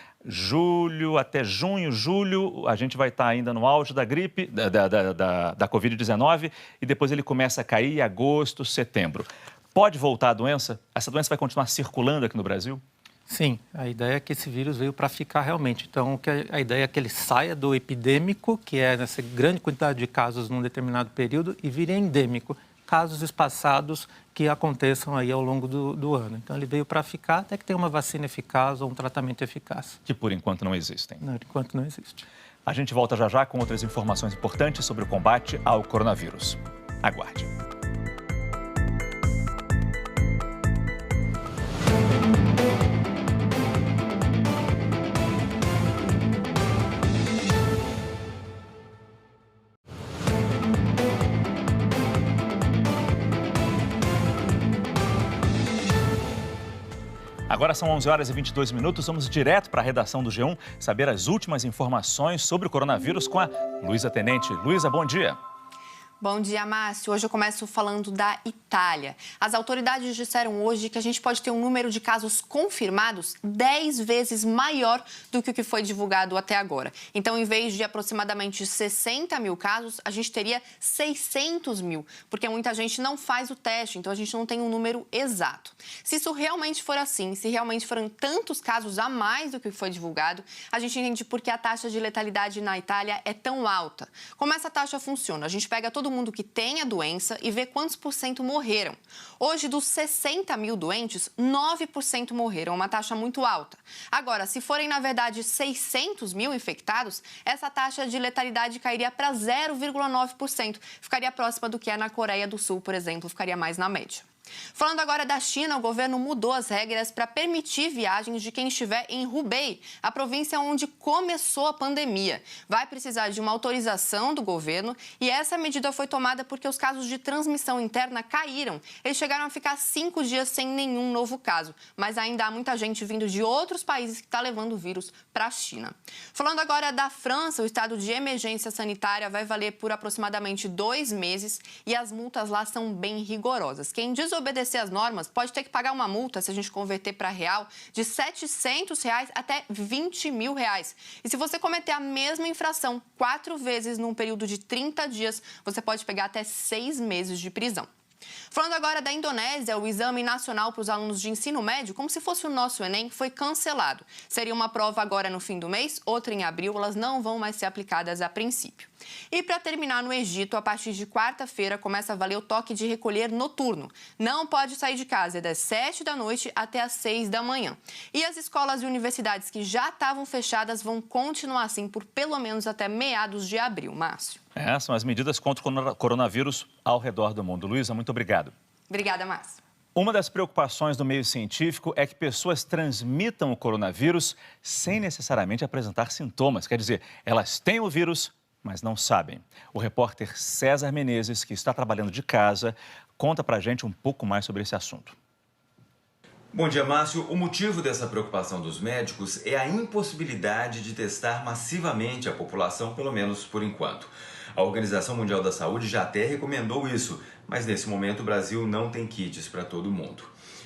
até junho, julho, a gente vai estar ainda no auge da gripe, da Covid-19, e depois ele começa a cair em agosto, setembro. Pode voltar a doença? Essa doença vai continuar circulando aqui no Brasil? Sim, a ideia é que esse vírus veio para ficar realmente. Então, a ideia é que ele saia do epidêmico, que é nessa grande quantidade de casos num determinado período, e vire endêmico, casos espaçados que aconteçam aí ao longo do ano. Então, ele veio para ficar até que tenha uma vacina eficaz ou um tratamento eficaz. Que por enquanto não existem. Não, por enquanto não existe. A gente volta já já com outras informações importantes sobre o combate ao coronavírus. Aguarde. Agora são 11 horas e 22 minutos, vamos direto para a redação do G1 saber as últimas informações sobre o coronavírus com a Luísa Tenente. Luísa, bom dia. Bom dia, Márcio. Hoje eu começo falando da Itália. As autoridades disseram hoje que a gente pode ter um número de casos confirmados 10 vezes maior do que o que foi divulgado até agora. Então, em vez de aproximadamente 60 mil casos, a gente teria 600 mil, porque muita gente não faz o teste, então a gente não tem um número exato. Se isso realmente for assim, se realmente forem tantos casos a mais do que foi divulgado, a gente entende por que a taxa de letalidade na Itália é tão alta. Como essa taxa funciona? A gente pega todo mundo que tem a doença e vê quantos por cento morreram. Hoje, dos 60 mil doentes, 9% morreram, uma taxa muito alta. Agora, se forem, na verdade, 600 mil infectados, essa taxa de letalidade cairia para 0,9%. Ficaria próxima do que é na Coreia do Sul, por exemplo, ficaria mais na média. Falando agora da China, o governo mudou as regras para permitir viagens de quem estiver em Hubei, a província onde começou a pandemia. Vai precisar de uma autorização do governo e essa medida foi tomada porque os casos de transmissão interna caíram. Eles chegaram a ficar 5 dias sem nenhum novo caso, mas ainda há muita gente vindo de outros países que está levando o vírus para a China. Falando agora da França, o estado de emergência sanitária vai valer por aproximadamente 2 meses e as multas lá são bem rigorosas. Quem desobedecer as normas pode ter que pagar uma multa, se a gente converter para real, de R$ 700 até R$ 20 mil. E se você cometer a mesma infração 4 vezes num período de 30 dias, você pode pegar até 6 meses de prisão. Falando agora da Indonésia, o exame nacional para os alunos de ensino médio, como se fosse o nosso Enem, foi cancelado. Seria uma prova agora no fim do mês, outra em abril, elas não vão mais ser aplicadas a princípio. E para terminar, no Egito, a partir de quarta-feira começa a valer o toque de recolher noturno. Não pode sair de casa das 7 da noite até as 6 da manhã. E as escolas e universidades que já estavam fechadas vão continuar assim por pelo menos até meados de abril, Márcio. São as medidas contra o coronavírus ao redor do mundo. Luísa, muito obrigado. Obrigada, Márcio. Uma das preocupações do meio científico é que pessoas transmitam o coronavírus sem necessariamente apresentar sintomas. Quer dizer, elas têm o vírus, mas não sabem. O repórter César Menezes, que está trabalhando de casa, conta pra gente um pouco mais sobre esse assunto. Bom dia, Márcio. O motivo dessa preocupação dos médicos é a impossibilidade de testar massivamente a população, pelo menos por enquanto. A Organização Mundial da Saúde já até recomendou isso, mas nesse momento o Brasil não tem kits para todo mundo.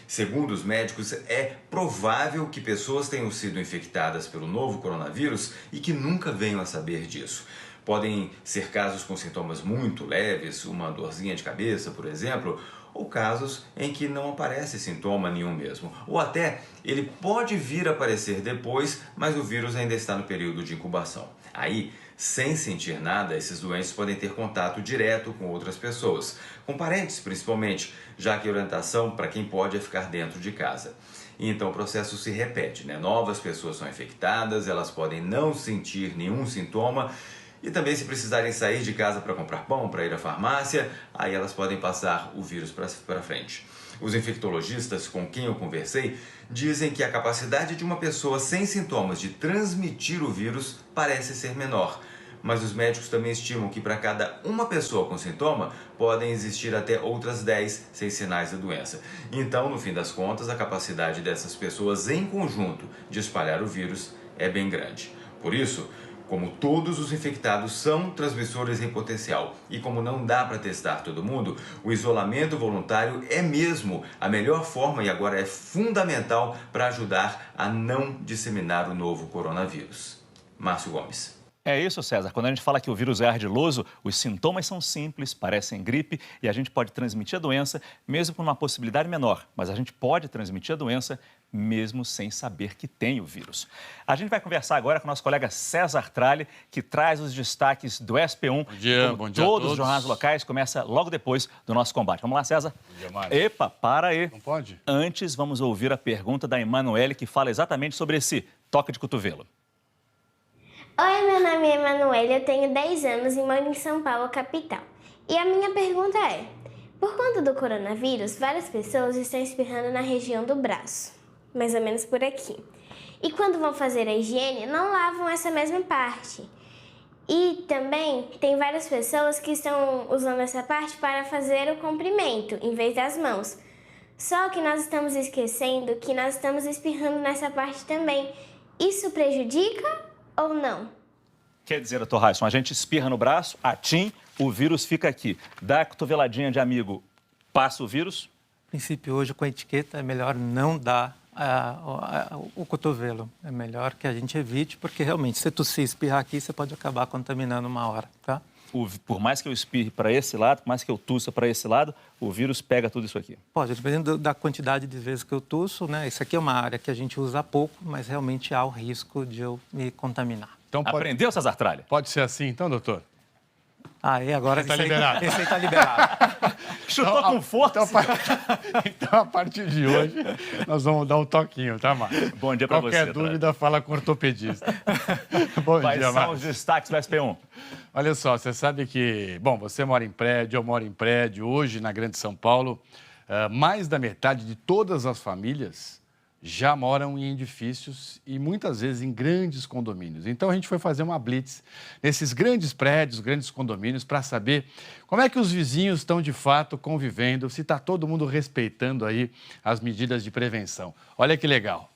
Segundo os médicos, é provável que pessoas tenham sido infectadas pelo novo coronavírus e que nunca venham a saber disso. Podem ser casos com sintomas muito leves, uma dorzinha de cabeça, por exemplo, ou casos em que não aparece sintoma nenhum mesmo. Ou até ele pode vir a aparecer depois, mas o vírus ainda está no período de incubação. Aí, sem sentir nada, esses doentes podem ter contato direto com outras pessoas, com parentes principalmente, já que a orientação para quem pode é ficar dentro de casa. E então o processo se repete, né? Novas pessoas são infectadas, elas podem não sentir nenhum sintoma, e também, se precisarem sair de casa para comprar pão, para ir à farmácia, aí elas podem passar o vírus para frente. Os infectologistas com quem eu conversei dizem que a capacidade de uma pessoa sem sintomas de transmitir o vírus parece ser menor. Mas os médicos também estimam que para cada uma pessoa com sintoma, podem existir até outras 10 sem sinais da doença. Então, no fim das contas, a capacidade dessas pessoas em conjunto de espalhar o vírus é bem grande. Por isso, como todos os infectados são transmissores em potencial e como não dá para testar todo mundo, o isolamento voluntário é mesmo a melhor forma e agora é fundamental para ajudar a não disseminar o novo coronavírus. Márcio Gomes. É isso, César. Quando a gente fala que o vírus é ardiloso, os sintomas são simples, parecem gripe e a gente pode transmitir a doença mesmo com uma possibilidade menor. Mas a gente pode transmitir a doença mesmo sem saber que tem o vírus. A gente vai conversar agora com o nosso colega César Tralli, que traz os destaques do SP1. Bom dia, bom dia a todos todos. os jornais locais, começa logo depois do nosso combate. Vamos lá, César? Bom dia, Mário. Epa, para aí. Não pode? Antes, vamos ouvir a pergunta da Emanuele, que fala exatamente sobre esse toque de cotovelo. Oi, meu nome é Emanuele, eu tenho 10 anos e moro em São Paulo, capital. E a minha pergunta é, por conta do coronavírus, várias pessoas estão espirrando na região do braço, mais ou menos por aqui. E quando vão fazer a higiene, não lavam essa mesma parte. E também tem várias pessoas que estão usando essa parte para fazer o comprimento, em vez das mãos. Só que nós estamos esquecendo que nós estamos espirrando nessa parte também. Isso prejudica ou não? Quer dizer, doutor Raisson, a gente espirra no braço, atim, o vírus fica aqui. Dá a cotoveladinha de amigo, passa o vírus? No princípio, hoje, com a etiqueta, é melhor não dar o cotovelo. É melhor que a gente evite, porque realmente, se tossir e espirrar aqui, você pode acabar contaminando uma hora, tá? Por mais que eu espirre para esse lado, por mais que eu tussa para esse lado, o vírus pega tudo isso aqui. Pode, dependendo da quantidade de vezes que eu tusso, né? Isso aqui é uma área que a gente usa pouco, mas realmente há o risco de eu me contaminar. Então Aprendeu, César Tralli? Pode ser assim, então, doutor? Ah, e agora está liberado. Esse aí está liberado. Chutou com força. Então, a partir de hoje, nós vamos dar um toquinho, tá, Márcio? Bom dia para você. Qualquer dúvida, fala com o ortopedista. Bom Quais dia, são Márcio. os destaques do SP1? Olha só, você sabe que, bom, você mora em prédio, eu moro em prédio. Hoje, na Grande São Paulo, mais da metade de todas as famílias já moram em edifícios e muitas vezes em grandes condomínios. Então a gente foi fazer uma blitz nesses grandes prédios, grandes condomínios, para saber como é que os vizinhos estão de fato convivendo, se está todo mundo respeitando aí as medidas de prevenção. Olha que legal.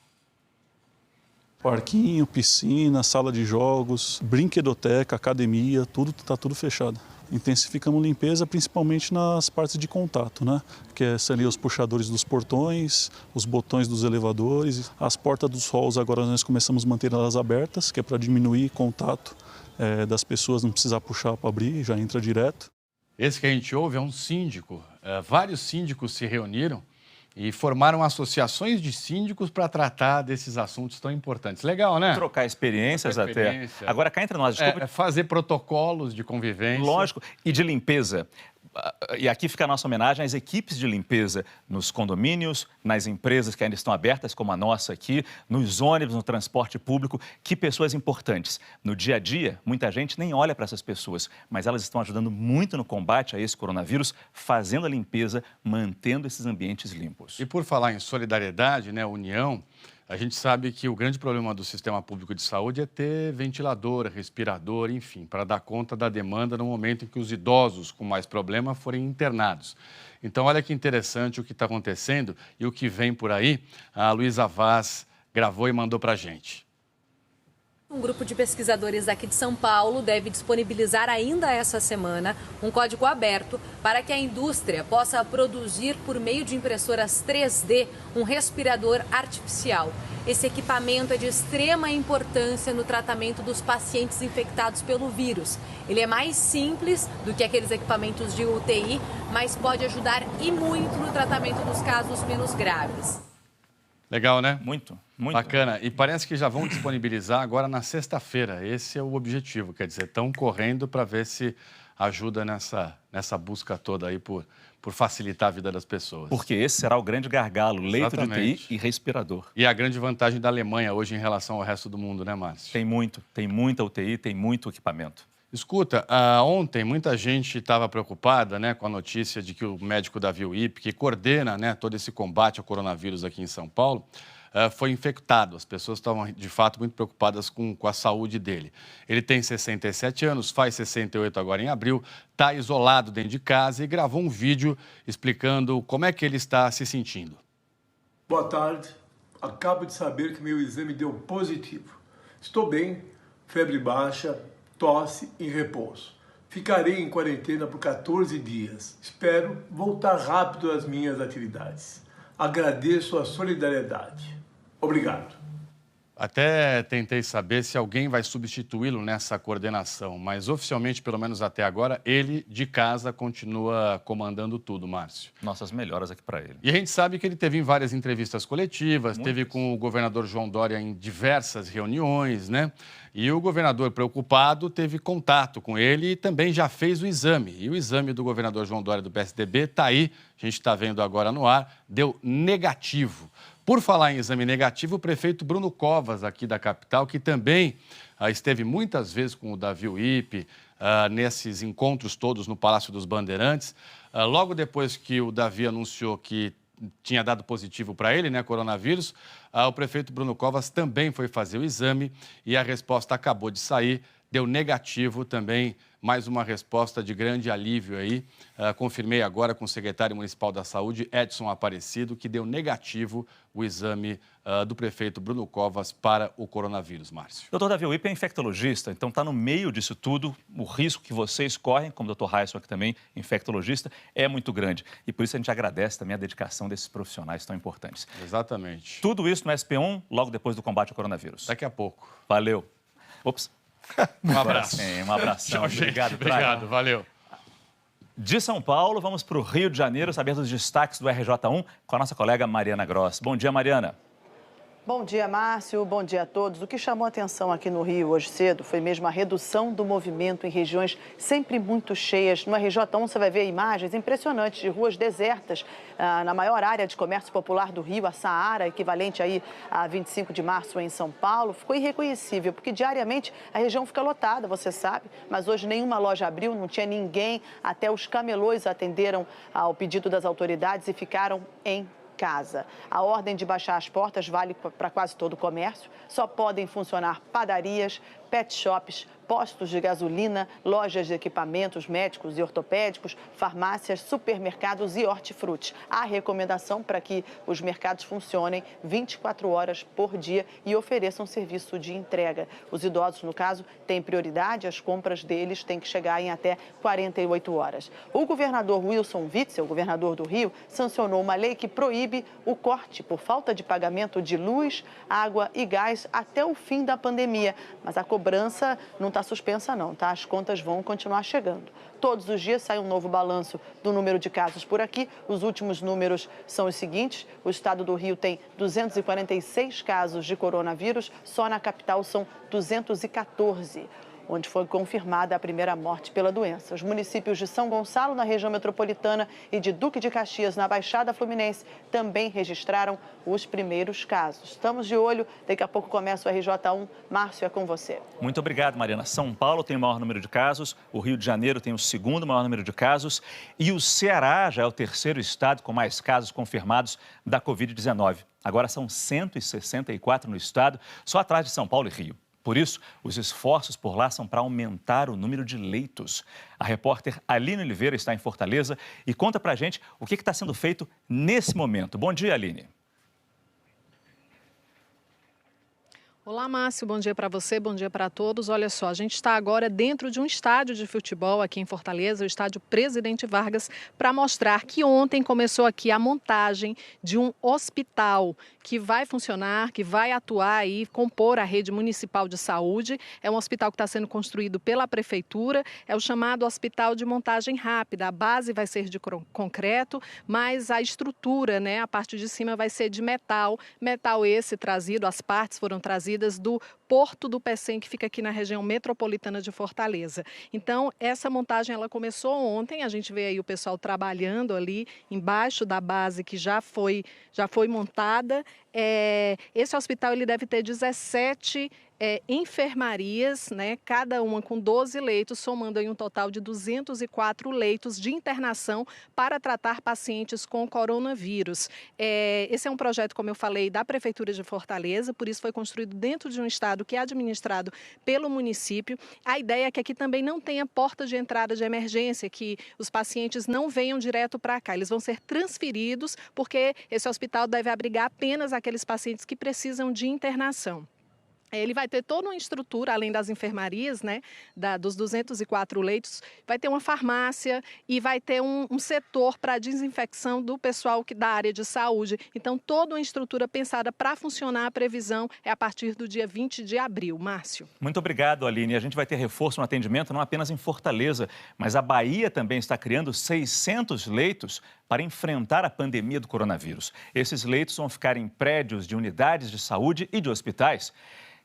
Parquinho, piscina, sala de jogos, brinquedoteca, academia, está tudo fechado. Intensificamos limpeza principalmente nas partes de contato, né? Que são ali os puxadores dos portões, os botões dos elevadores, as portas dos halls agora nós começamos a manter elas abertas, que é para diminuir contato das pessoas, não precisar puxar para abrir, já entra direto. Esse que a gente ouve é um síndico. Vários síndicos se reuniram e formaram associações de síndicos para tratar desses assuntos tão importantes. Legal, né? Trocar experiências até. Agora, cá entre nós, desculpa. Fazer protocolos de convivência. Lógico. E de limpeza. E aqui fica a nossa homenagem às equipes de limpeza nos condomínios, nas empresas que ainda estão abertas, como a nossa aqui, nos ônibus, no transporte público. Que pessoas importantes. No dia a dia, muita gente nem olha para essas pessoas, mas elas estão ajudando muito no combate a esse coronavírus, fazendo a limpeza, mantendo esses ambientes limpos. E por falar em solidariedade, né, união, A gente sabe que o grande problema do sistema público de saúde é ter ventilador, respirador, enfim, para dar conta da demanda no momento em que os idosos com mais problema forem internados. Então, olha que interessante o que está acontecendo e o que vem por aí. A Luísa Vaz gravou e mandou para a gente. Um grupo de pesquisadores aqui de São Paulo deve disponibilizar ainda essa semana um código aberto para que a indústria possa produzir por meio de impressoras 3D um respirador artificial. Esse equipamento é de extrema importância no tratamento dos pacientes infectados pelo vírus. Ele é mais simples do que aqueles equipamentos de UTI, mas pode ajudar e muito no tratamento dos casos menos graves. Legal, né? Muito. Bacana. E parece que já vão disponibilizar agora na sexta-feira. Esse é o objetivo. Quer dizer, estão correndo para ver se ajuda nessa busca toda aí por facilitar a vida das pessoas. Porque esse será o grande gargalo, leito de UTI e respirador. E a grande vantagem da Alemanha hoje em relação ao resto do mundo, né, Márcio? Tem muita UTI, tem muito equipamento. Escuta, ontem muita gente estava preocupada, né, com a notícia de que o médico Davi Uip, que coordena, né, todo esse combate ao coronavírus aqui em São Paulo, foi infectado. As pessoas estavam, de fato, muito preocupadas com a saúde dele. Ele tem 67 anos, faz 68 agora em abril, está isolado dentro de casa e gravou um vídeo explicando como é que ele está se sentindo. Boa tarde. Acabo de saber que meu exame deu positivo. Estou bem, febre baixa, tosse e repouso. Ficarei em quarentena por 14 dias. Espero voltar rápido às minhas atividades. Agradeço a solidariedade. Obrigado. Até tentei saber se alguém vai substituí-lo nessa coordenação, mas oficialmente, pelo menos até agora, ele de casa continua comandando tudo, Márcio. Nossas melhoras aqui para ele. E a gente sabe que ele teve em várias entrevistas coletivas, teve com o governador João Dória em diversas reuniões, né? E o governador, preocupado, teve contato com ele e também já fez o exame. E o exame do governador João Dória do PSDB está aí, a gente está vendo agora no ar, deu negativo. Por falar em exame negativo, o prefeito Bruno Covas, aqui da capital, que também esteve muitas vezes com o Davi Uip, nesses encontros todos no Palácio dos Bandeirantes, logo depois que o Davi anunciou que tinha dado positivo para ele, né, coronavírus, o prefeito Bruno Covas também foi fazer o exame e a resposta acabou de sair, deu negativo também, mais uma resposta de grande alívio aí. Confirmei agora com o secretário municipal da Saúde, Edson Aparecido, que deu negativo o exame do prefeito Bruno Covas para o coronavírus, Márcio. Doutor Davi Uip é infectologista, então está no meio disso tudo. O risco que vocês correm, como o doutor Raísson aqui também, infectologista, é muito grande. E por isso a gente agradece também a dedicação desses profissionais tão importantes. Exatamente. Tudo isso no SP1, logo depois do combate ao coronavírus. Daqui a pouco. Valeu. Ops. Um abraço. Um abração. Obrigado, valeu. De São Paulo, vamos para o Rio de Janeiro, saber dos destaques do RJ1 com a nossa colega Mariana Gross. Bom dia, Mariana. Bom dia, Márcio. Bom dia a todos. O que chamou a atenção aqui no Rio hoje cedo foi mesmo a redução do movimento em regiões sempre muito cheias. No RJ1 você vai ver imagens impressionantes de ruas desertas na maior área de comércio popular do Rio, a Saara, equivalente aí a 25 de março em São Paulo. Ficou irreconhecível, porque diariamente a região fica lotada, você sabe, mas hoje nenhuma loja abriu, não tinha ninguém, até os camelôs atenderam ao pedido das autoridades e ficaram em casa. A ordem de baixar as portas vale para quase todo o comércio. Só podem funcionar padarias, pet shops, postos de gasolina, lojas de equipamentos médicos e ortopédicos, farmácias, supermercados e hortifruti. Há recomendação para que os mercados funcionem 24 horas por dia e ofereçam serviço de entrega. Os idosos, no caso, têm prioridade, as compras deles têm que chegar em até 48 horas. O governador Wilson Witzel, governador do Rio, sancionou uma lei que proíbe o corte por falta de pagamento de luz, água e gás até o fim da pandemia. Mas a cobrança não está suspensa não, tá? As contas vão continuar chegando. Todos os dias sai um novo balanço do número de casos por aqui. Os últimos números são os seguintes. O estado do Rio tem 246 casos de coronavírus, só na capital são 214. onde foi confirmada a primeira morte pela doença. Os municípios de São Gonçalo, na região metropolitana, e de Duque de Caxias, na Baixada Fluminense, também registraram os primeiros casos. Estamos de olho, daqui a pouco começa o RJ1. Márcio, é com você. Muito obrigado, Mariana. São Paulo tem o maior número de casos, o Rio de Janeiro tem o segundo maior número de casos e o Ceará já é o terceiro estado com mais casos confirmados da Covid-19. Agora são 164 no estado, só atrás de São Paulo e Rio. Por isso, os esforços por lá são para aumentar o número de leitos. A repórter Aline Oliveira está em Fortaleza e conta pra gente o que está sendo feito nesse momento. Bom dia, Aline. Olá, Márcio, bom dia para você, bom dia para todos. Olha só, a gente está agora dentro de um estádio de futebol aqui em Fortaleza, o estádio Presidente Vargas, para mostrar que ontem começou aqui a montagem de um hospital que vai funcionar, que vai atuar e compor a rede municipal de saúde. É um hospital que está sendo construído pela prefeitura, é o chamado hospital de montagem rápida. A base vai ser de concreto, mas a estrutura, né, a parte de cima vai ser de metal. Metal esse trazido, as partes foram trazidas do Porto do Pecém, que fica aqui na região metropolitana de Fortaleza. Então, essa montagem ela começou ontem, a gente vê aí o pessoal trabalhando ali embaixo da base que já foi montada. Esse hospital ele deve ter 17 enfermarias, né, cada uma com 12 leitos, somando aí um total de 204 leitos de internação para tratar pacientes com coronavírus. Esse é um projeto, como eu falei, da Prefeitura de Fortaleza, por isso foi construído dentro de um estado que é administrado pelo município. A ideia é que aqui também não tenha porta de entrada de emergência, que os pacientes não venham direto para cá, eles vão ser transferidos, porque esse hospital deve abrigar apenas aqueles pacientes que precisam de internação. Ele vai ter toda uma estrutura, além das enfermarias, né, dos 204 leitos, vai ter uma farmácia e vai ter um setor para desinfecção do pessoal da área de saúde. Então, toda uma estrutura pensada para funcionar, a previsão é a partir do dia 20 de abril. Márcio. Muito obrigado, Aline. A gente vai ter reforço no atendimento, não apenas em Fortaleza, mas a Bahia também está criando 600 leitos para enfrentar a pandemia do coronavírus. Esses leitos vão ficar em prédios de unidades de saúde e de hospitais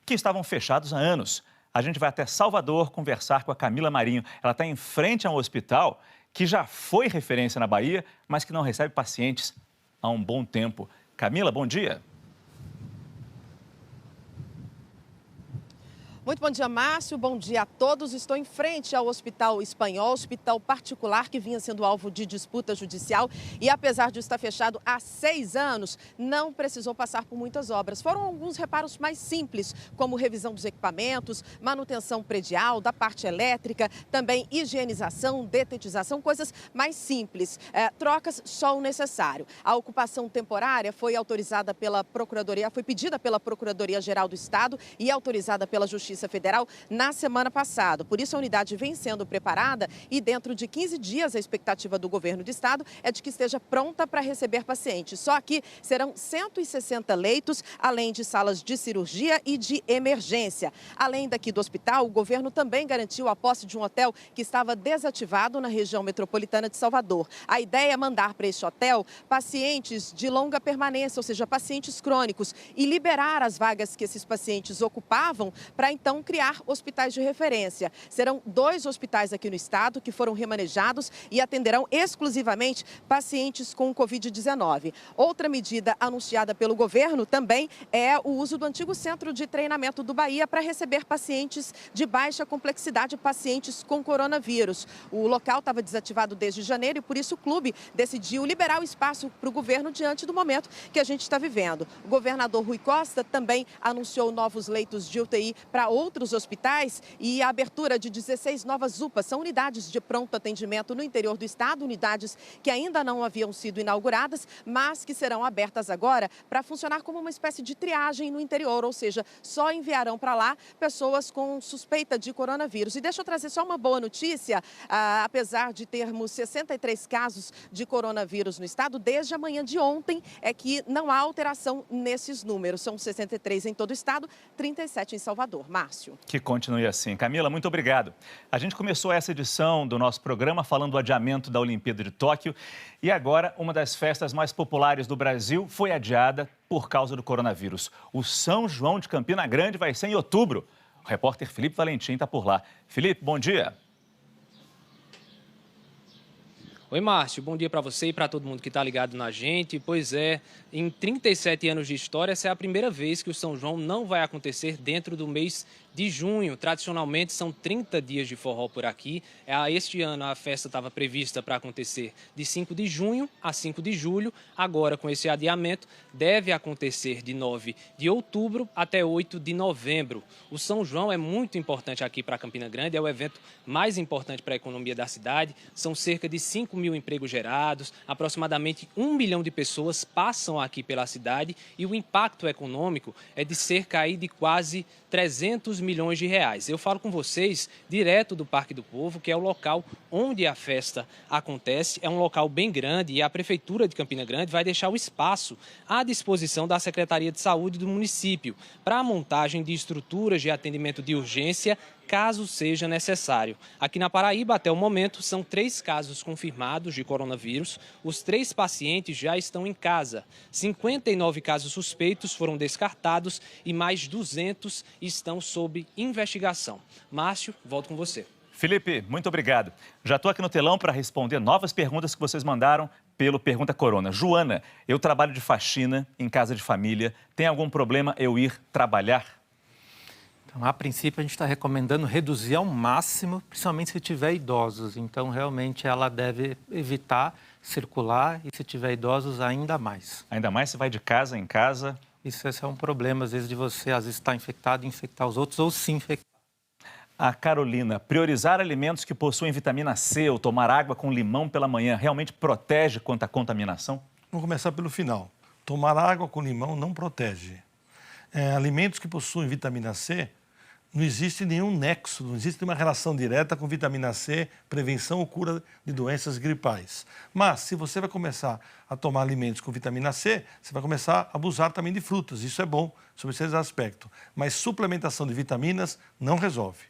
que estavam fechados há anos. A gente vai até Salvador conversar com a Camila Marinho. Ela está em frente a um hospital que já foi referência na Bahia, mas que não recebe pacientes há um bom tempo. Camila, bom dia. Muito bom dia, Márcio. Bom dia a todos. Estou em frente ao Hospital Espanhol, hospital particular que vinha sendo alvo de disputa judicial e, apesar de estar fechado há 6 anos, não precisou passar por muitas obras. Foram alguns reparos mais simples, como revisão dos equipamentos, manutenção predial, da parte elétrica, também higienização, detetização, coisas mais simples. Trocas só o necessário. A ocupação temporária foi autorizada pela Procuradoria, foi pedida pela Procuradoria-Geral do Estado e autorizada pela Justiça Federal na semana passada. Por isso, a unidade vem sendo preparada e dentro de 15 dias a expectativa do governo do estado é de que esteja pronta para receber pacientes. Só que serão 160 leitos, além de salas de cirurgia e de emergência. Além daqui do hospital, o governo também garantiu a posse de um hotel que estava desativado na região metropolitana de Salvador. A ideia é mandar para esse hotel pacientes de longa permanência, ou seja, pacientes crônicos, e liberar as vagas que esses pacientes ocupavam para então criar hospitais de referência. Serão 2 hospitais aqui no estado que foram remanejados e atenderão exclusivamente pacientes com Covid-19. Outra medida anunciada pelo governo também é o uso do antigo centro de treinamento do Bahia para receber pacientes de baixa complexidade, pacientes com coronavírus. O local estava desativado desde janeiro e por isso o clube decidiu liberar o espaço para o governo diante do momento que a gente está vivendo. O governador Rui Costa também anunciou novos leitos de UTI para outros hospitais e a abertura de 16 novas UPAs, são unidades de pronto atendimento no interior do estado, unidades que ainda não haviam sido inauguradas, mas que serão abertas agora para funcionar como uma espécie de triagem no interior, ou seja, só enviarão para lá pessoas com suspeita de coronavírus. E deixa eu trazer só uma boa notícia, apesar de termos 63 casos de coronavírus no estado, desde a manhã de ontem é que não há alteração nesses números, são 63 em todo o estado, 37 em Salvador. Márcio. Que continue assim. Camila, muito obrigado. A gente começou essa edição do nosso programa falando do adiamento da Olimpíada de Tóquio e agora uma das festas mais populares do Brasil foi adiada por causa do coronavírus. O São João de Campina Grande vai ser em outubro. O repórter Felipe Valentim está por lá. Felipe, bom dia. Oi, Márcio. Bom dia para você e para todo mundo que está ligado na gente. Pois é, em 37 anos de história, essa é a primeira vez que o São João não vai acontecer dentro do mês de junho. Tradicionalmente, são 30 dias de forró por aqui. Este ano, a festa estava prevista para acontecer de 5 de junho a 5 de julho. Agora, com esse adiamento, deve acontecer de 9 de outubro até 8 de novembro. O São João é muito importante aqui para Campina Grande, é o evento mais importante para a economia da cidade. São cerca de 5 mil empregos gerados, aproximadamente 1 milhão de pessoas passam aqui pela cidade e o impacto econômico é de cerca aí de quase 300 milhões de reais. Eu falo com vocês direto do Parque do Povo, que é o local onde a festa acontece. É um local bem grande e a Prefeitura de Campina Grande vai deixar o espaço à disposição da Secretaria de Saúde do município para a montagem de estruturas de atendimento de urgência, caso seja necessário. Aqui na Paraíba, até o momento, são 3 casos confirmados de coronavírus. Os 3 pacientes já estão em casa. 59 casos suspeitos foram descartados e mais 200 estão sob investigação. Márcio, volto com você. Felipe, muito obrigado. Já estou aqui no telão para responder novas perguntas que vocês mandaram pelo Pergunta Corona. Joana, eu trabalho de faxina em casa de família. Tem algum problema eu ir trabalhar? Então, a princípio, a gente está recomendando reduzir ao máximo, principalmente se tiver idosos. Então, realmente, ela deve evitar circular e, se tiver idosos, ainda mais. Ainda mais se vai de casa em casa? Esse é um problema, às vezes, de você, às vezes, estar infectado e infectar os outros ou se infectar. A Carolina, priorizar alimentos que possuem vitamina C ou tomar água com limão pela manhã realmente protege contra a contaminação? Vamos começar pelo final. Tomar água com limão não protege. Alimentos que possuem vitamina C, não existe nenhum nexo, não existe uma relação direta com vitamina C, prevenção ou cura de doenças gripais. Mas, se você vai começar a tomar alimentos com vitamina C, você vai começar a abusar também de frutas. Isso é bom, sobre esses aspectos. Mas suplementação de vitaminas não resolve.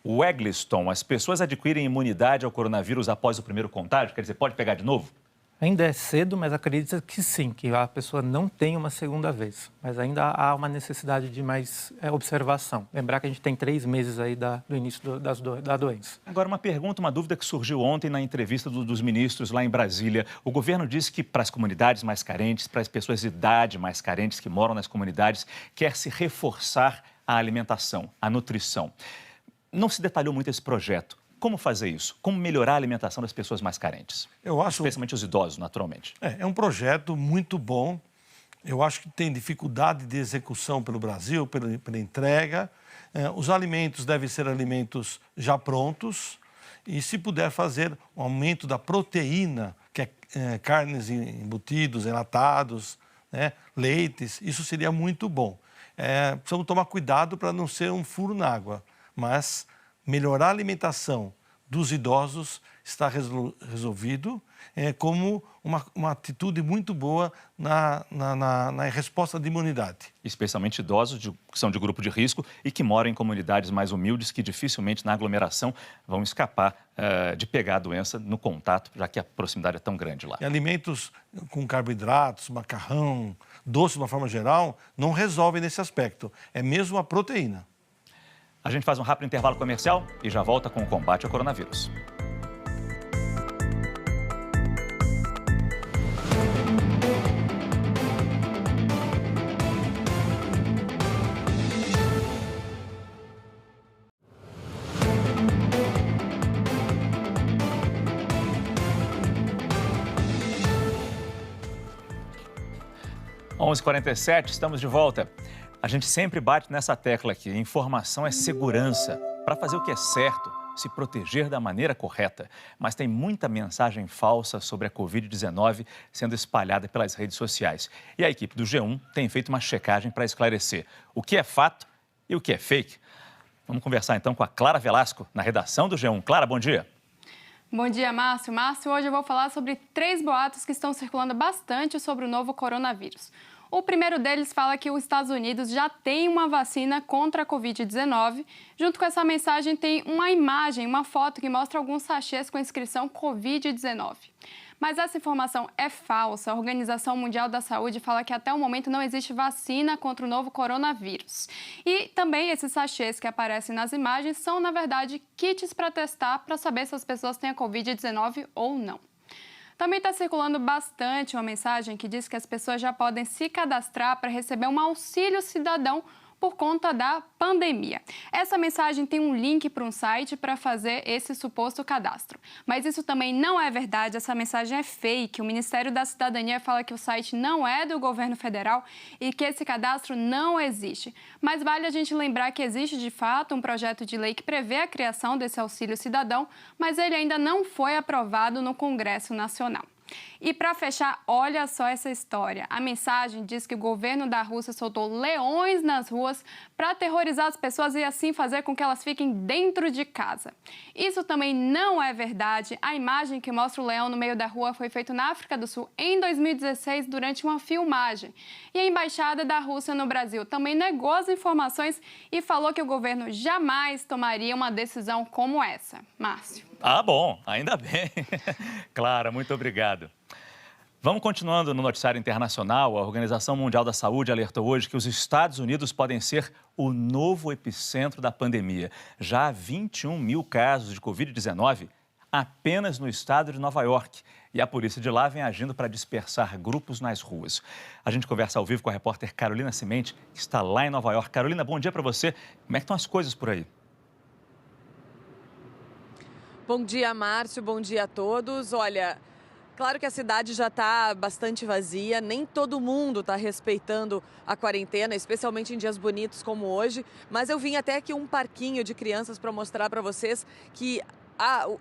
O Egliston, as pessoas adquirem imunidade ao coronavírus após o primeiro contágio? Quer dizer, pode pegar de novo? Ainda é cedo, mas acredita que sim, que a pessoa não tem uma segunda vez. Mas ainda há uma necessidade de mais observação. Lembrar que a gente tem 3 meses aí do início da doença. Agora, uma pergunta, uma dúvida que surgiu ontem na entrevista dos ministros lá em Brasília. O governo disse que para as comunidades mais carentes, para as pessoas de idade mais carentes que moram nas comunidades, quer se reforçar a alimentação, a nutrição. Não se detalhou muito esse projeto. Como fazer isso? Como melhorar a alimentação das pessoas mais carentes? Especialmente os idosos, naturalmente. É um projeto muito bom. Eu acho que tem dificuldade de execução pelo Brasil, pela entrega. Os alimentos devem ser alimentos já prontos. E se puder fazer um aumento da proteína, que é carnes embutidos, enlatados, né, leites, isso seria muito bom. Precisamos tomar cuidado para não ser um furo na água. Mas melhorar a alimentação dos idosos está resolvido como uma atitude muito boa na resposta de imunidade. Especialmente idosos que são de grupo de risco e que moram em comunidades mais humildes que dificilmente na aglomeração vão escapar de pegar a doença no contato, já que a proximidade é tão grande lá. E alimentos com carboidratos, macarrão, doce de uma forma geral, não resolvem nesse aspecto. É mesmo a proteína. A gente faz um rápido intervalo comercial e já volta com o combate ao coronavírus. Às 11h47, estamos de volta. A gente sempre bate nessa tecla aqui. Informação é segurança. Para fazer o que é certo, se proteger da maneira correta. Mas tem muita mensagem falsa sobre a Covid-19 sendo espalhada pelas redes sociais. E a equipe do G1 tem feito uma checagem para esclarecer o que é fato e o que é fake. Vamos conversar então com a Clara Velasco, na redação do G1. Clara, bom dia. Bom dia, Márcio. Márcio, hoje eu vou falar sobre 3 boatos que estão circulando bastante sobre o novo coronavírus. O primeiro deles fala que os Estados Unidos já tem uma vacina contra a Covid-19. Junto com essa mensagem tem uma imagem, uma foto que mostra alguns sachês com a inscrição Covid-19. Mas essa informação é falsa. A Organização Mundial da Saúde fala que até o momento não existe vacina contra o novo coronavírus. E também esses sachês que aparecem nas imagens são, na verdade, kits para testar, para saber se as pessoas têm a Covid-19 ou não. Também está circulando bastante uma mensagem que diz que as pessoas já podem se cadastrar para receber um auxílio cidadão por conta da pandemia. Essa mensagem tem um link para um site para fazer esse suposto cadastro. Mas isso também não é verdade, essa mensagem é fake. O Ministério da Cidadania fala que o site não é do governo federal e que esse cadastro não existe. Mas vale a gente lembrar que existe, de fato, um projeto de lei que prevê a criação desse auxílio cidadão, mas ele ainda não foi aprovado no Congresso Nacional. E para fechar, olha só essa história. A mensagem diz que o governo da Rússia soltou leões nas ruas para aterrorizar as pessoas e assim fazer com que elas fiquem dentro de casa. Isso também não é verdade. A imagem que mostra o leão no meio da rua foi feita na África do Sul em 2016 durante uma filmagem. E a Embaixada da Rússia no Brasil também negou as informações e falou que o governo jamais tomaria uma decisão como essa. Márcio. Ah, bom, ainda bem. Clara, muito obrigado. Vamos continuando no noticiário internacional. A Organização Mundial da Saúde alertou hoje que os Estados Unidos podem ser o novo epicentro da pandemia. Já há 21 mil casos de Covid-19 apenas no estado de Nova York. E a polícia de lá vem agindo para dispersar grupos nas ruas. A gente conversa ao vivo com a repórter Carolina Cimente, que está lá em Nova York. Carolina, bom dia para você. Como é que estão as coisas por aí? Bom dia, Márcio. Bom dia a todos. Olha, claro que a cidade já está bastante vazia, nem todo mundo está respeitando a quarentena, especialmente em dias bonitos como hoje, mas eu vim até aqui um parquinho de crianças para mostrar para vocês que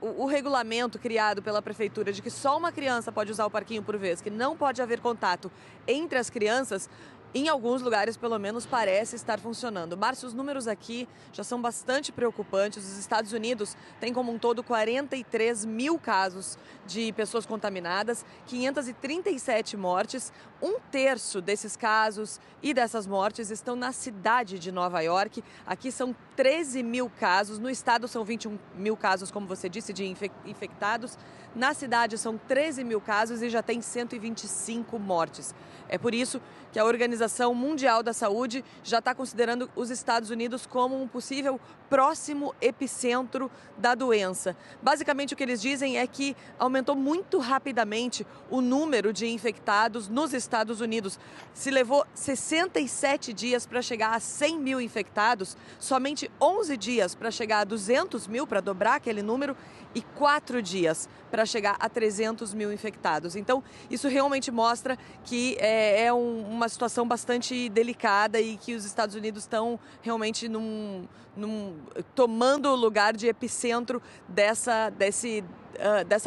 o regulamento criado pela prefeitura de que só uma criança pode usar o parquinho por vez, que não pode haver contato entre as crianças, em alguns lugares, pelo menos, parece estar funcionando. Márcio, os números aqui já são bastante preocupantes. Os Estados Unidos têm, como um todo, 43 mil casos de pessoas contaminadas, 537 mortes. Um terço desses casos e dessas mortes estão na cidade de Nova York. Aqui são 13 mil casos. No estado são 21 mil casos, como você disse, de infectados. Na cidade são 13 mil casos e já tem 125 mortes. É por isso que a Organização Mundial da Saúde já está considerando os Estados Unidos como um possível próximo epicentro da doença. Basicamente, o que eles dizem é que aumentou muito rapidamente o número de infectados nos Estados Unidos. Se levou 67 dias para chegar a 100 mil infectados, somente 11 dias para chegar a 200 mil, para dobrar aquele número, e 4 dias para chegar a 300 mil infectados. Então, isso realmente mostra que é uma situação bastante delicada e que os Estados Unidos estão realmente tomando o lugar de epicentro dessa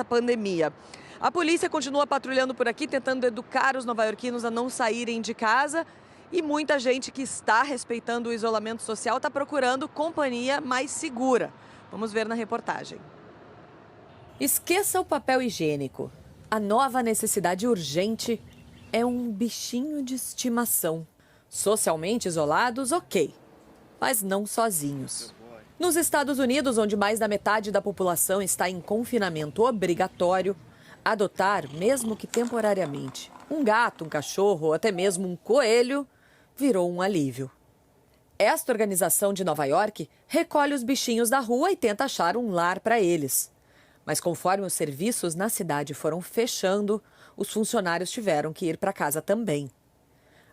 pandemia. A polícia continua patrulhando por aqui, tentando educar os nova-iorquinos a não saírem de casa. E muita gente que está respeitando o isolamento social está procurando companhia mais segura. Vamos ver na reportagem. Esqueça o papel higiênico. A nova necessidade urgente é um bichinho de estimação. Socialmente isolados, ok, mas não sozinhos. Nos Estados Unidos, onde mais da metade da população está em confinamento obrigatório, adotar, mesmo que temporariamente, um gato, um cachorro ou até mesmo um coelho virou um alívio. Esta organização de Nova York recolhe os bichinhos da rua e tenta achar um lar para eles. Mas conforme os serviços na cidade foram fechando, os funcionários tiveram que ir para casa também.